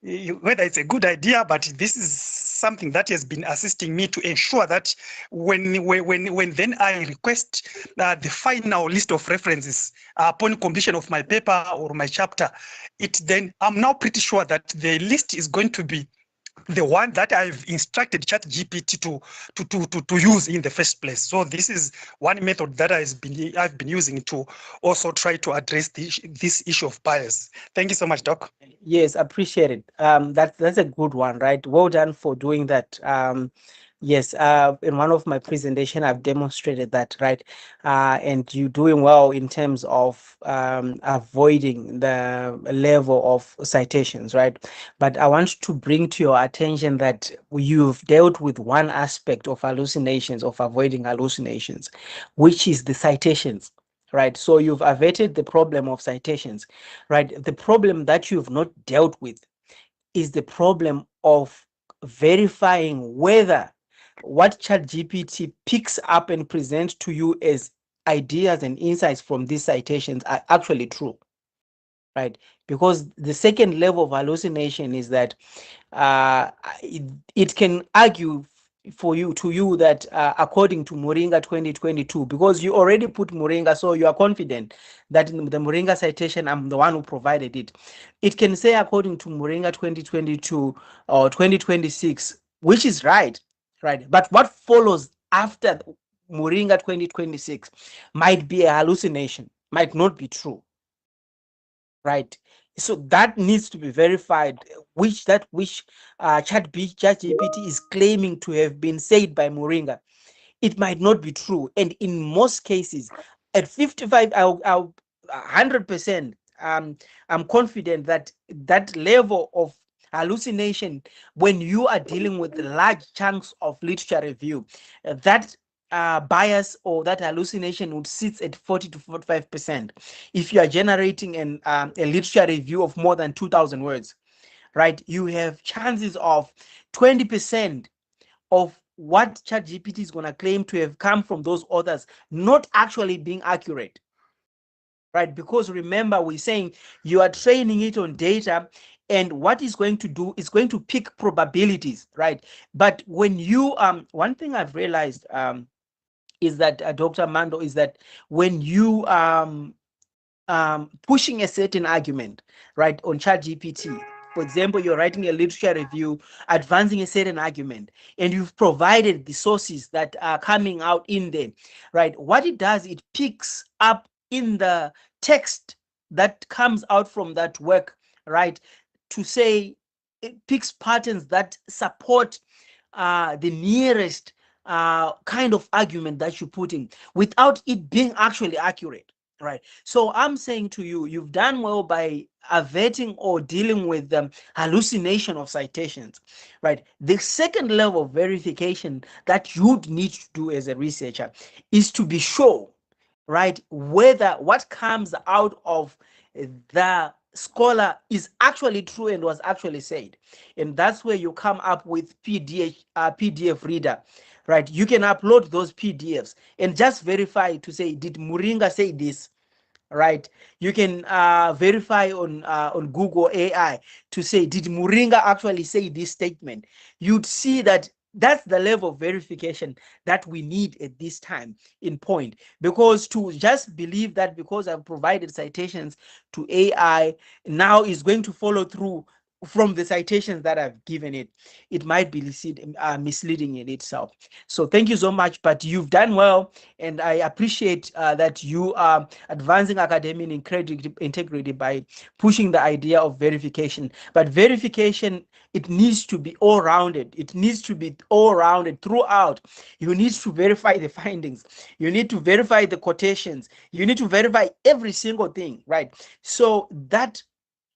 whether it's a good idea, but this is something that has been assisting me to ensure that when then I request the final list of references upon completion of my paper or my chapter, I'm now pretty sure that the list is going to be the one that I've instructed ChatGPT to use in the first place. So this is one method that I've been using to also try to address this issue of bias. Thank you so much, Doc. Yes, appreciate it. That's a good one, right? Well done for doing that. Yes, in one of my presentation, I've demonstrated that, right? And you're doing well in terms of avoiding the level of citations, right? But I want to bring to your attention that you've dealt with one aspect of hallucinations, of avoiding hallucinations, which is the citations. Right, so you've averted the problem of citations, right? The problem that you've not dealt with is the problem of verifying whether what ChatGPT picks up and presents to you as ideas and insights from these citations are actually true, right? Because the second level of hallucination is that it can argue for you that according to Muringa 2022, because you already put Muringa, so you are confident that in the Muringa citation, I'm the one who provided it. It can say according to Muringa 2022 or 2026, which is right? But what follows after Muringa 2026 might be a hallucination, might not be true, right? So that needs to be verified, which ChatGPT is claiming to have been said by Muringa. It might not be true, and in most cases, at 55, I'll 100%. I'm confident that that level of hallucination, when you are dealing with large chunks of literature review, that bias or that hallucination would sit at 40 to 45%. If you are generating a literature review of more than 2,000 words, right, you have chances of 20% of what ChatGPT is going to claim to have come from those authors not actually being accurate, right? Because remember, we're saying you are training it on data, and what is going to do is going to pick probabilities, right? But when you one thing I've realized is that Dr. Mando, is that when you pushing a certain argument, right, on ChatGPT. For example, you're writing a literature review, advancing a certain argument, and you've provided the sources that are coming out in there, right? What it does, it picks up in the text that comes out from that work, right? To say, it picks patterns that support the nearest kind of argument that you put in without it being actually accurate. Right. So I'm saying to you, you've done well by averting or dealing with the hallucination of citations. Right. The second level of verification that you'd need to do as a researcher is to be sure, right, whether what comes out of the scholar is actually true and was actually said. And that's where you come up with PDF reader, right? You can upload those PDFs and just verify to say, did Muringa say this? right? You can verify on Google AI to say, did Muringa actually say this statement? You'd see that that's the level of verification that we need at this time in point. Because to just believe that because I've provided citations to AI now is going to follow through from the citations that I've given it, it might be misleading in itself. So thank you so much, but you've done well, and I appreciate that you are advancing academic integrity by pushing the idea of verification. But verification, it needs to be all rounded. It needs to be all rounded throughout. You need to verify the findings. You need to verify the quotations. You need to verify every single thing, right? So that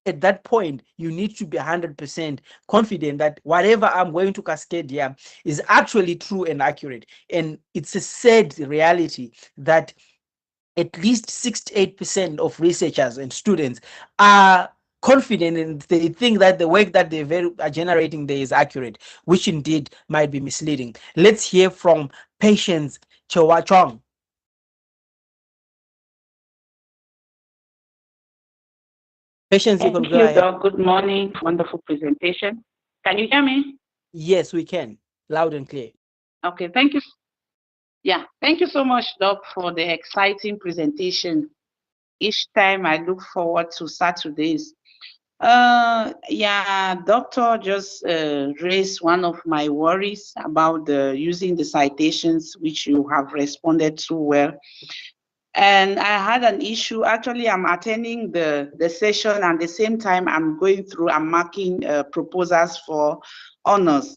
at that point, you need to be 100% confident that whatever I'm going to cascade here is actually true and accurate. And it's a sad reality that at least 68% of researchers and students are confident and they think that the work that they are generating there is accurate, which indeed might be misleading. Let's hear from Patience Chowachong. Patience, you can Thank go you, ahead. Doc. Good morning. Wonderful presentation. Can you hear me? Yes, we can. Loud and clear. Okay, thank you. Yeah, thank you so much, Doc, for the exciting presentation. Each time I look forward to Saturdays. Yeah, doctor just raised one of my worries about the using the citations, which you have responded to well. And I had an issue. Actually, I'm attending the session, and at the same time, I'm marking proposals for honors.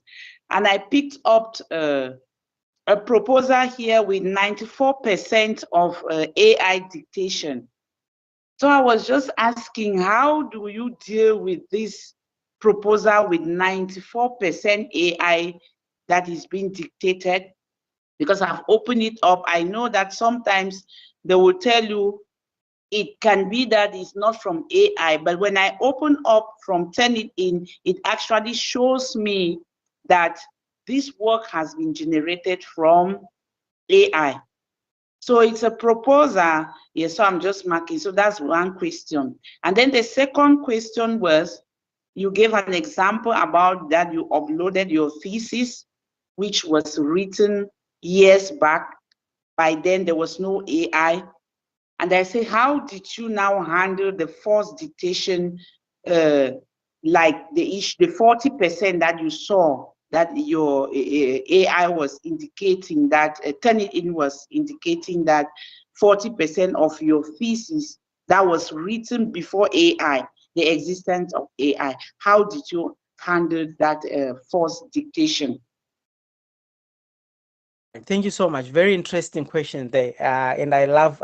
And I picked up a proposal here with 94% of AI dictation. So I was just asking, how do you deal with this proposal with 94% AI that is being dictated? Because I've opened it up. I know that sometimes they will tell you it can be that it's not from AI, but when I open up from turn it in, it actually shows me that this work has been generated from AI. So it's a proposal. Yes, so I'm just marking. So that's one question. And then the second question was, you gave an example about that you uploaded your thesis, which was written years back. By then, there was no AI. And I say, how did you now handle the false dictation, like the 40% that you saw that your AI was indicating that, Turnitin was indicating that 40% of your thesis that was written before AI, the existence of AI. How did you handle that false dictation? Thank you so much. Very interesting question there, and I love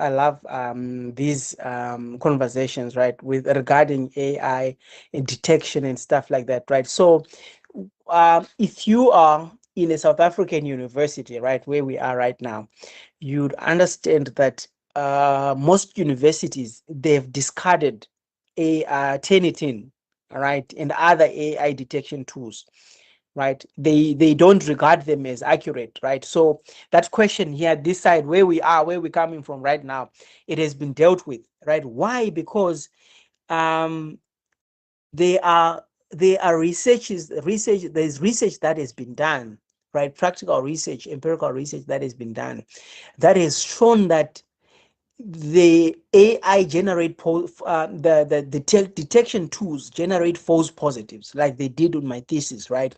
these conversations, right, with regarding AI and detection and stuff like that, right? So, if you are in a South African university, right, where we are right now, you'd understand that most universities they've discarded a Turnitin, right, and other AI detection tools, right? They don't regard them as accurate, right? So that question here, this side where we are, where we're coming from right now, it has been dealt with, right? Why? Because um there are research, there's research that has been done, right? Practical research, empirical research that has been done that has shown that the AI generate the detection tools generate false positives, like they did with my thesis, right?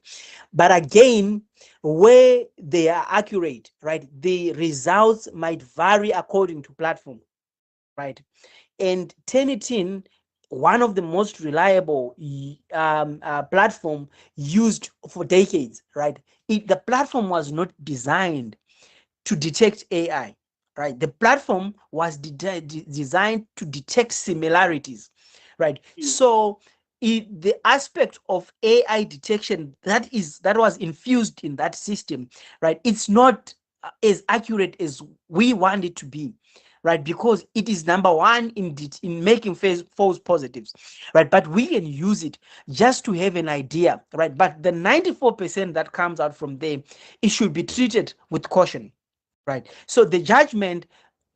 But again, where they are accurate, right, the results might vary according to platform, right? And Turnitin, one of the most reliable platform used for decades, right? The platform was not designed to detect AI, right? The platform was designed to detect similarities, right? So the aspect of AI detection that was infused in that system, right? It's not as accurate as we want it to be, right? Because it is number one in making false positives, right? But we can use it just to have an idea, right? But the 94% that comes out from there, it should be treated with caution, right? So the judgment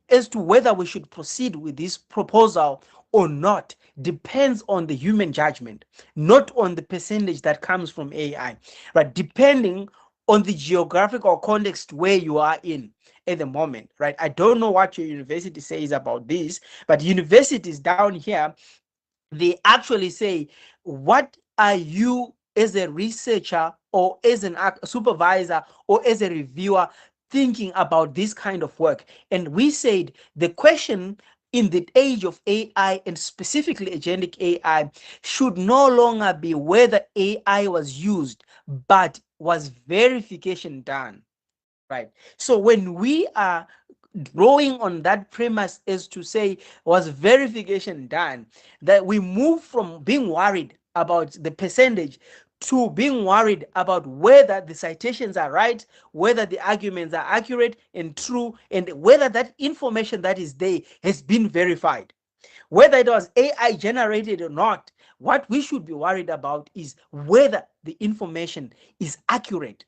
as to whether we should proceed with this proposal or not depends on the human judgment, not on the percentage that comes from AI, right? Depending on the geographical context where you are in at the moment, right? I don't know what your university says about this, but universities down here, they actually say, what are you as a researcher or as a supervisor or as a reviewer thinking about this kind of work? And we said the question in the age of AI, and specifically agentic AI, should no longer be whether AI was used, but was verification done, right? So when we are drawing on that premise is to say, was verification done, that we move from being worried about the percentage to being worried about whether the citations are right, whether the arguments are accurate and true, and whether that information that is there has been verified. Whether it was AI generated or not, what we should be worried about is whether the information is accurate,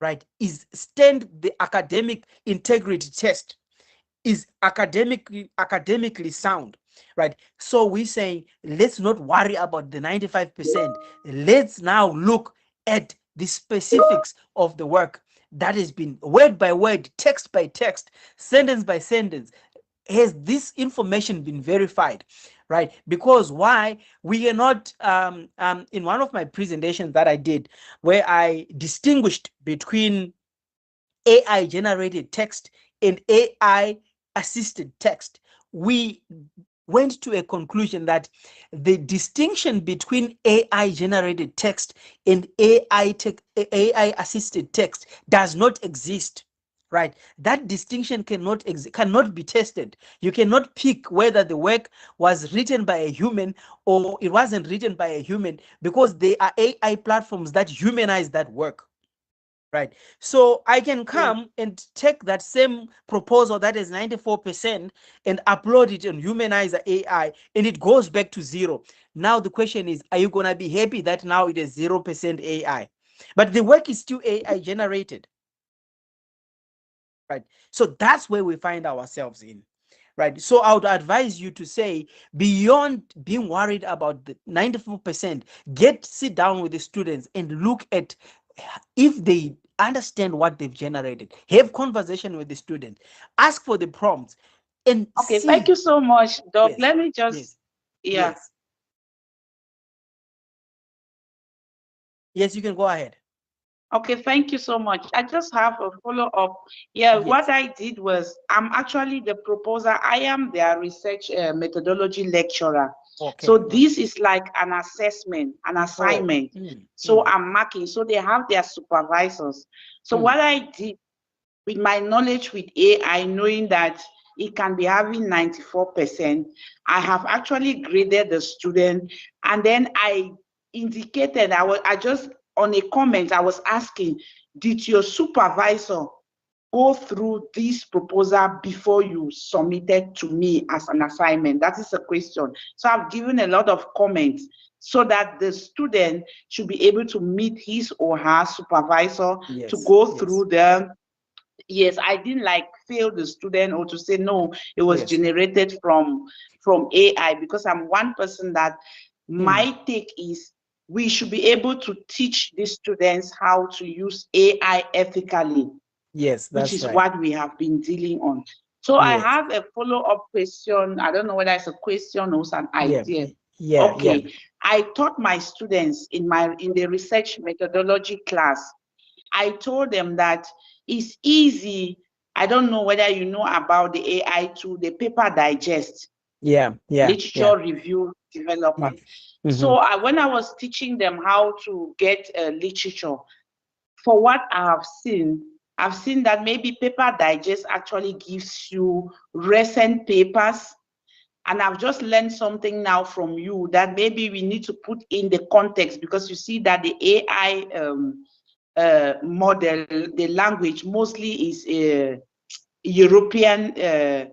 right? Is stand the academic integrity test, is academically sound, right? So we say, let's not worry about the 95%. Let's now look at the specifics of the work that has been word by word, text by text, sentence by sentence. Has this information been verified, right? Because why we are not in one of my presentations that I did, where I distinguished between AI generated text and AI assisted text, we went to a conclusion that the distinction between AI generated text and AI assisted text does not exist, right? That distinction cannot be tested. You cannot pick whether the work was written by a human or it wasn't written by a human, because they are AI platforms that humanize that work, right? So I can come and take that same proposal that is 94% and upload it on Humanizer AI, and it goes back to zero. Now the question is, are you going to be happy that now it is 0% AI? But the work is still AI generated, right? So that's where we find ourselves in. Right. So I would advise you to say, beyond being worried about the 94%, sit down with the students and look at if they understand what they've generated. Have conversation with the student, ask for the prompts, and Okay, see. thank you so much, Doc. Yes, Let me just, yes, yeah. yes. Yes, you can go ahead. Okay, thank you so much. I just have a follow-up. Yeah, Yes. what I did was, I'm actually the proposer. I am their research methodology lecturer. Okay. So this is like an assessment, an Oh. assignment. So I'm marking. So they have their supervisors. So what I did with my knowledge with AI, knowing that it can be having 94%, I have actually graded the student, and then I indicated, I just, on a comment, I was asking, did your supervisor go through this proposal before you submitted to me as an assignment? That is a question. So I've given a lot of comments so that the student should be able to meet his or her supervisor, to go through the, yes, I didn't like fail the student or to say no, it was generated from AI, because I'm one person that my take is we should be able to teach the students how to use AI ethically. Yes, which is what we have been dealing on. So I have a follow-up question. I don't know whether it's a question or an idea. Okay. I taught my students in the research methodology class, I told them that it's easy. I don't know whether you know about the AI tool, the paper digest. Literature review developer. So when I was teaching them how to get literature, for what I've seen that maybe paper digest actually gives you recent papers. And I've just learned something now from you that maybe we need to put in the context, because you see that the AI model, the language mostly is European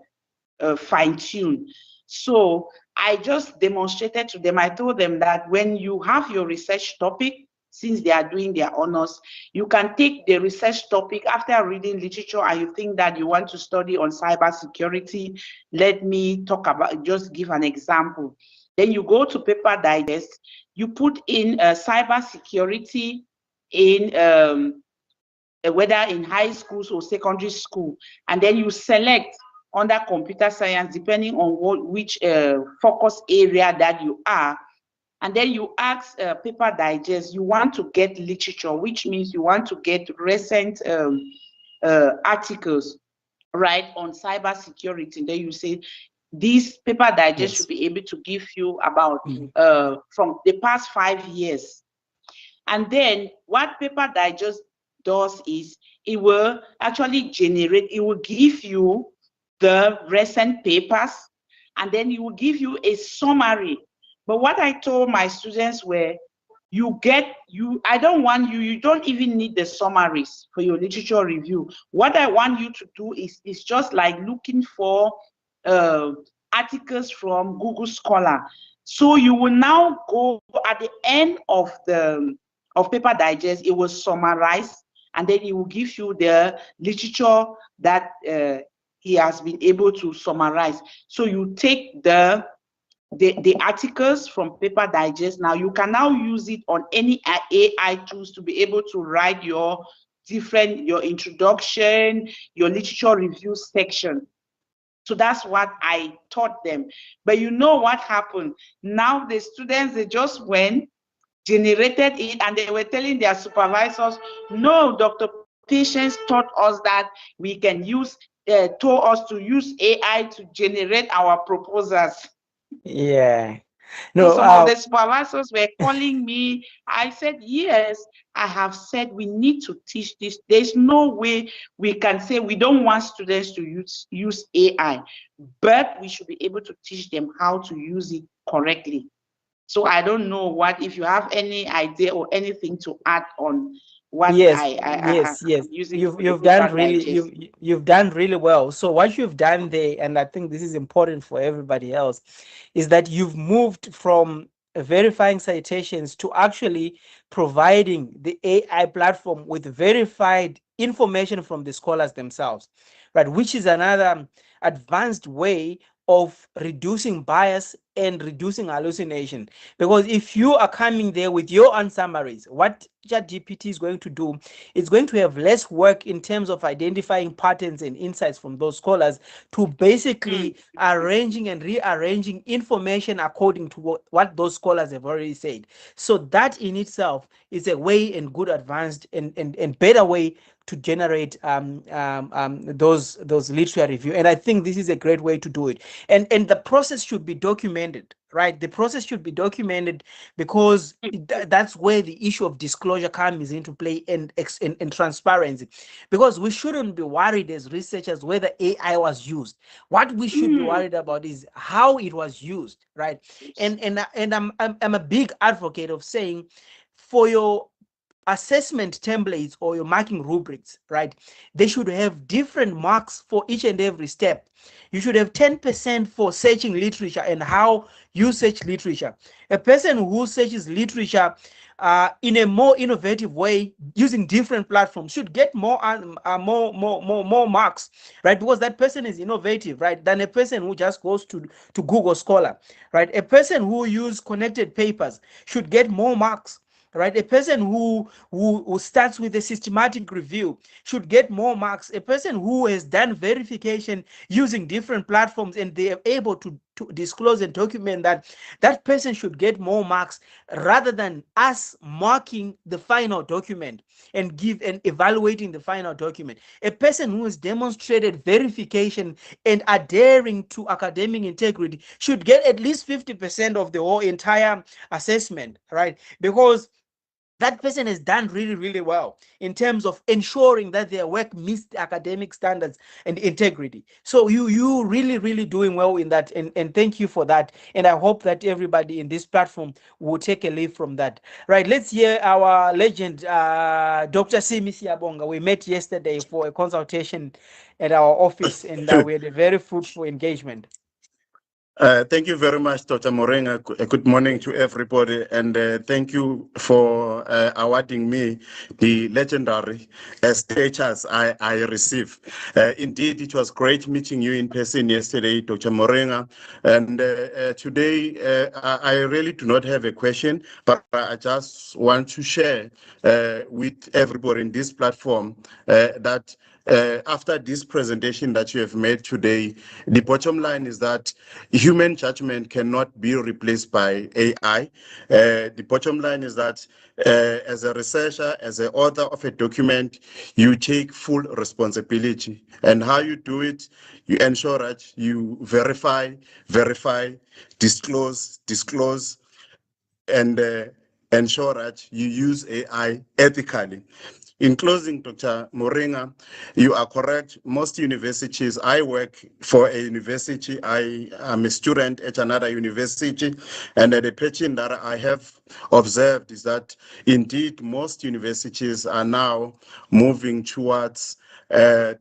fine-tuned. So I just demonstrated to them, I told them that when you have your research topic, since they are doing their honors. You can take the research topic after reading literature and you think that you want to study on cybersecurity. Let me talk about, just give an example. Then you go to Paper Digest, you put in cybersecurity in whether in high schools or secondary school, and then you select under computer science depending on which focus area that you are. And then you ask Paper Digest, you want to get literature, which means you want to get recent articles, right, on cybersecurity. Then you say, this Paper Digest should be able to give you about from the past 5 years. And then what Paper Digest does is it will actually generate, it will give you the recent papers, and then it will give you a summary. But what I told my students were, I don't want you don't even need the summaries for your literature review. What I want you to do is just like looking for articles from Google Scholar. So you will now go at the end of Paper Digest, it will summarize, and then it will give you the literature that he has been able to summarize. So you take the articles from Paper Digest. Now you can now use it on any AI tools to be able to write your introduction, your literature review section. So that's what I taught them. But you know what happened? Now the students, they just went, generated it, and they were telling their supervisors, no, Dr. Patience taught us that we can told us to use AI to generate our proposals. Yeah. No, so some of the supervisors were calling me. I said, yes, I have said we need to teach this. There's no way we can say we don't want students to use AI, but we should be able to teach them how to use it correctly. So I don't know if you have any idea or anything to add on what yes. using. You've done really you've done really well. So what you've done there, and I think this is important for everybody else, is that you've moved from verifying citations to actually providing the AI platform with verified information from the scholars themselves, right? Which is another advanced way of reducing bias and reducing hallucination. Because if you are coming there with your own summaries, what ChatGPT is going to do, it's going to have less work in terms of identifying patterns and insights from those scholars to basically arranging and rearranging information according to what those scholars have already said. So that in itself is a way and good advanced and better way to generate those literary review. And I think this is a great way to do it. And the process should be documented, right? The process should be documented because that's where the issue of disclosure comes into play and transparency. Because we shouldn't be worried as researchers whether AI was used. What we should be worried about is how it was used, right? And I'm a big advocate of saying, for your assessment templates or your marking rubrics, right, they should have different marks for each and every step. You should have 10% for searching literature and how you search literature. A person who searches literature in a more innovative way using different platforms should get more marks, right? Because that person is innovative, right? Than a person who just goes to Google Scholar, right? A person who uses connected papers should get more marks, right? A person who starts with a systematic review should get more marks. A person who has done verification using different platforms and they are able to disclose and document that person should get more marks, rather than us marking the final document and evaluating the final document. A person who has demonstrated verification and adhering to academic integrity should get at least 50% of the whole entire assessment, right? Because that person has done really, really well in terms of ensuring that their work meets the academic standards and integrity. So you really, really doing well in that, and thank you for that. And I hope that everybody in this platform will take a leaf from that. Right, let's hear our legend, Dr. Simi Siabonga. We met yesterday for a consultation at our office, and we had a very fruitful engagement. Thank you very much, Dr. Muringa. Good morning to everybody, and thank you for awarding me the legendary status I receive. Indeed, it was great meeting you in person yesterday, Dr. Muringa, and today I really do not have a question, but I just want to share with everybody in this platform that after this presentation that you have made today, the bottom line is that human judgment cannot be replaced by AI. The bottom line is that as a researcher, as an author of a document, you take full responsibility. And how you do it, you ensure that you verify, disclose, and ensure that you use AI ethically. In closing, Dr. Muringa, you are correct. Most universities, I work for a university, I am a student at another university, and the pattern that I have observed is that indeed most universities are now moving towards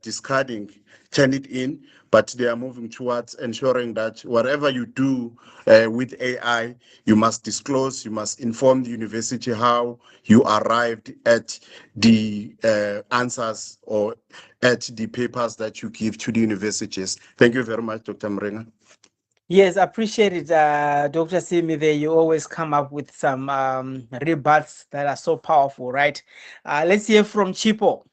discarding Turnitin, but they are moving towards ensuring that whatever you do with AI, you must disclose, you must inform the university how you arrived at the answers or at the papers that you give to the universities. Thank you very much, Dr. Muringa. Yes, appreciate it, Dr. Simi. There, you always come up with some rebuts that are so powerful, right? Let's hear from Chipo.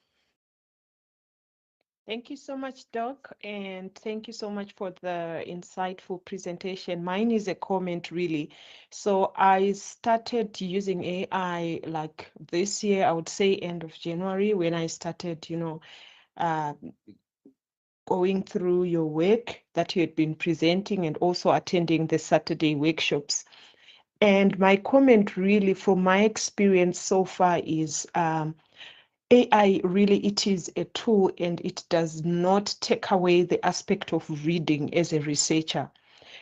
Thank you so much, Doc, and thank you so much for the insightful presentation. Mine is a comment, really. So I started using AI like this year, I would say end of January, when I started, going through your work that you had been presenting and also attending the Saturday workshops. And my comment really from my experience so far is AI really, it is a tool and it does not take away the aspect of reading as a researcher.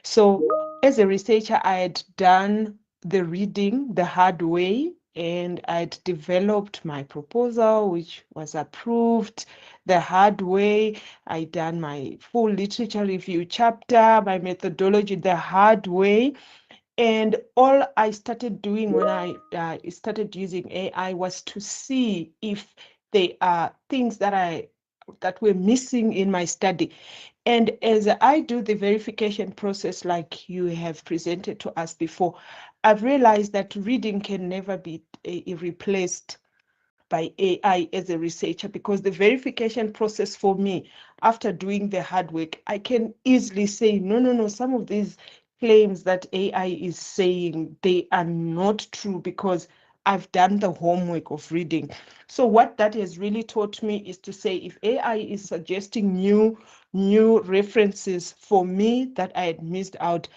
So as a researcher, I had done the reading the hard way and I'd developed my proposal, which was approved the hard way. I done my full literature review chapter, my methodology the hard way. And all I started doing when I started using AI was to see if there are things that were missing in my study. And as I do the verification process, like you have presented to us before, I've realized that reading can never be replaced by AI as a researcher, because the verification process for me, after doing the hard work, I can easily say, no, some of these claims that AI is saying, they are not true because I've done the homework of reading. So what that has really taught me is to say, if AI is suggesting new references for me that I had missed out,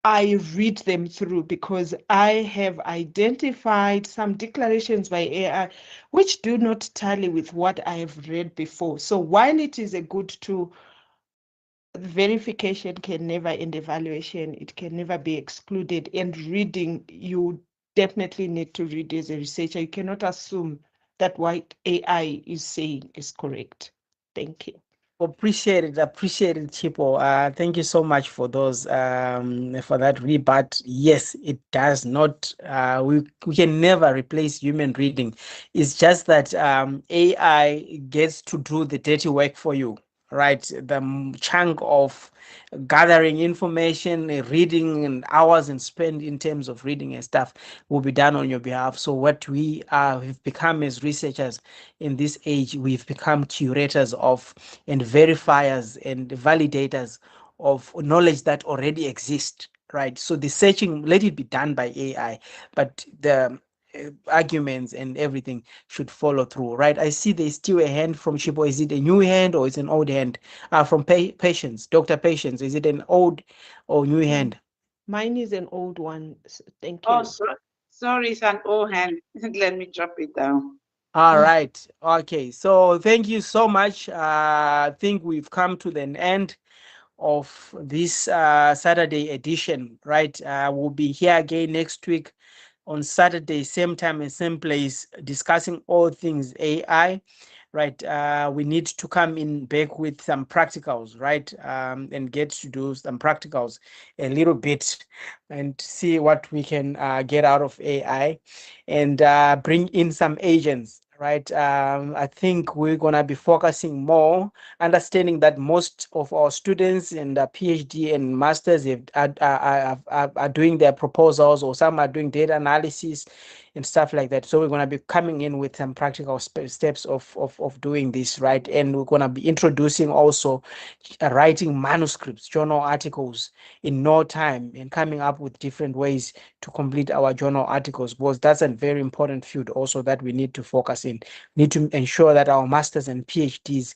I read them through, because I have identified some declarations by AI which do not tally with what I have read before. So while it is a good tool, verification can never end evaluation. It can never be excluded. And reading, you definitely need to read as a researcher. You cannot assume that what AI is saying is correct. Thank you. Appreciate it, Chipo. Thank you so much for those for that rebut. Yes, it does not. We can never replace human reading. It's just that AI gets to do the dirty work for you, right? The chunk of gathering information, reading, and hours and spend in terms of reading and stuff will be done on your behalf. So what we have become as researchers in this age, we've become curators of and verifiers and validators of knowledge that already exists, right? So the searching, let it be done by AI, but the arguments and everything should follow through, right? I see there's still a hand from Chibo. Is it a new hand or is it an old hand? From Patience, Dr. Patience, is it an old or new hand? Mine is an old one. Thank Oh, you. sorry, it's an old hand. Let me drop it down. All right. Okay. So thank you so much. I think we've come to the end of this Saturday edition, right? We'll be here again next week, on Saturday, same time and same place, discussing all things AI. Right, we need to come in back with some practicals, right, and get to do some practicals a little bit and see what we can get out of AI, and bring in some agents, right. I think we're gonna be focusing more, understanding that most of our students and PhD and masters are doing their proposals, or some are doing data analysis and stuff like that. So we're going to be coming in with some practical steps of doing this, right? And we're going to be introducing also writing manuscripts, journal articles in no time, and coming up with different ways to complete our journal articles, because that's a very important field also that we need to focus in. Need to ensure that our masters and PhDs,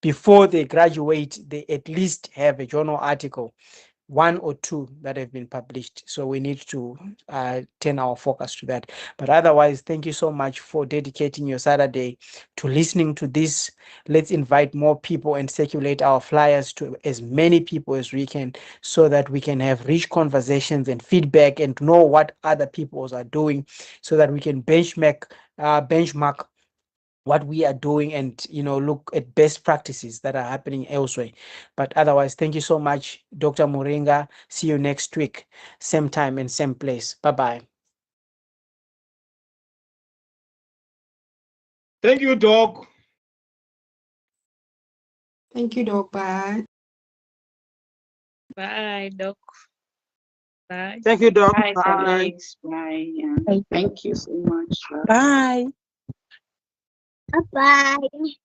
before they graduate, they at least have a journal article, one or two that have been published. So we need to turn our focus to that. But otherwise, thank you so much for dedicating your Saturday to listening to this. Let's invite more people and circulate our flyers to as many people as we can, so that we can have rich conversations and feedback and know what other people are doing, so that we can benchmark what we are doing, and look at best practices that are happening elsewhere. But otherwise, thank you so much, Dr. Muringa. See you next week, same time and same place. Bye-bye. Thank you, Doc. Thank you, Doc. Bye. Bye, Doc. Bye. Thank you, Doc. Bye, Bye. colleagues. Bye. And thank you so much. Bye. Bye-bye.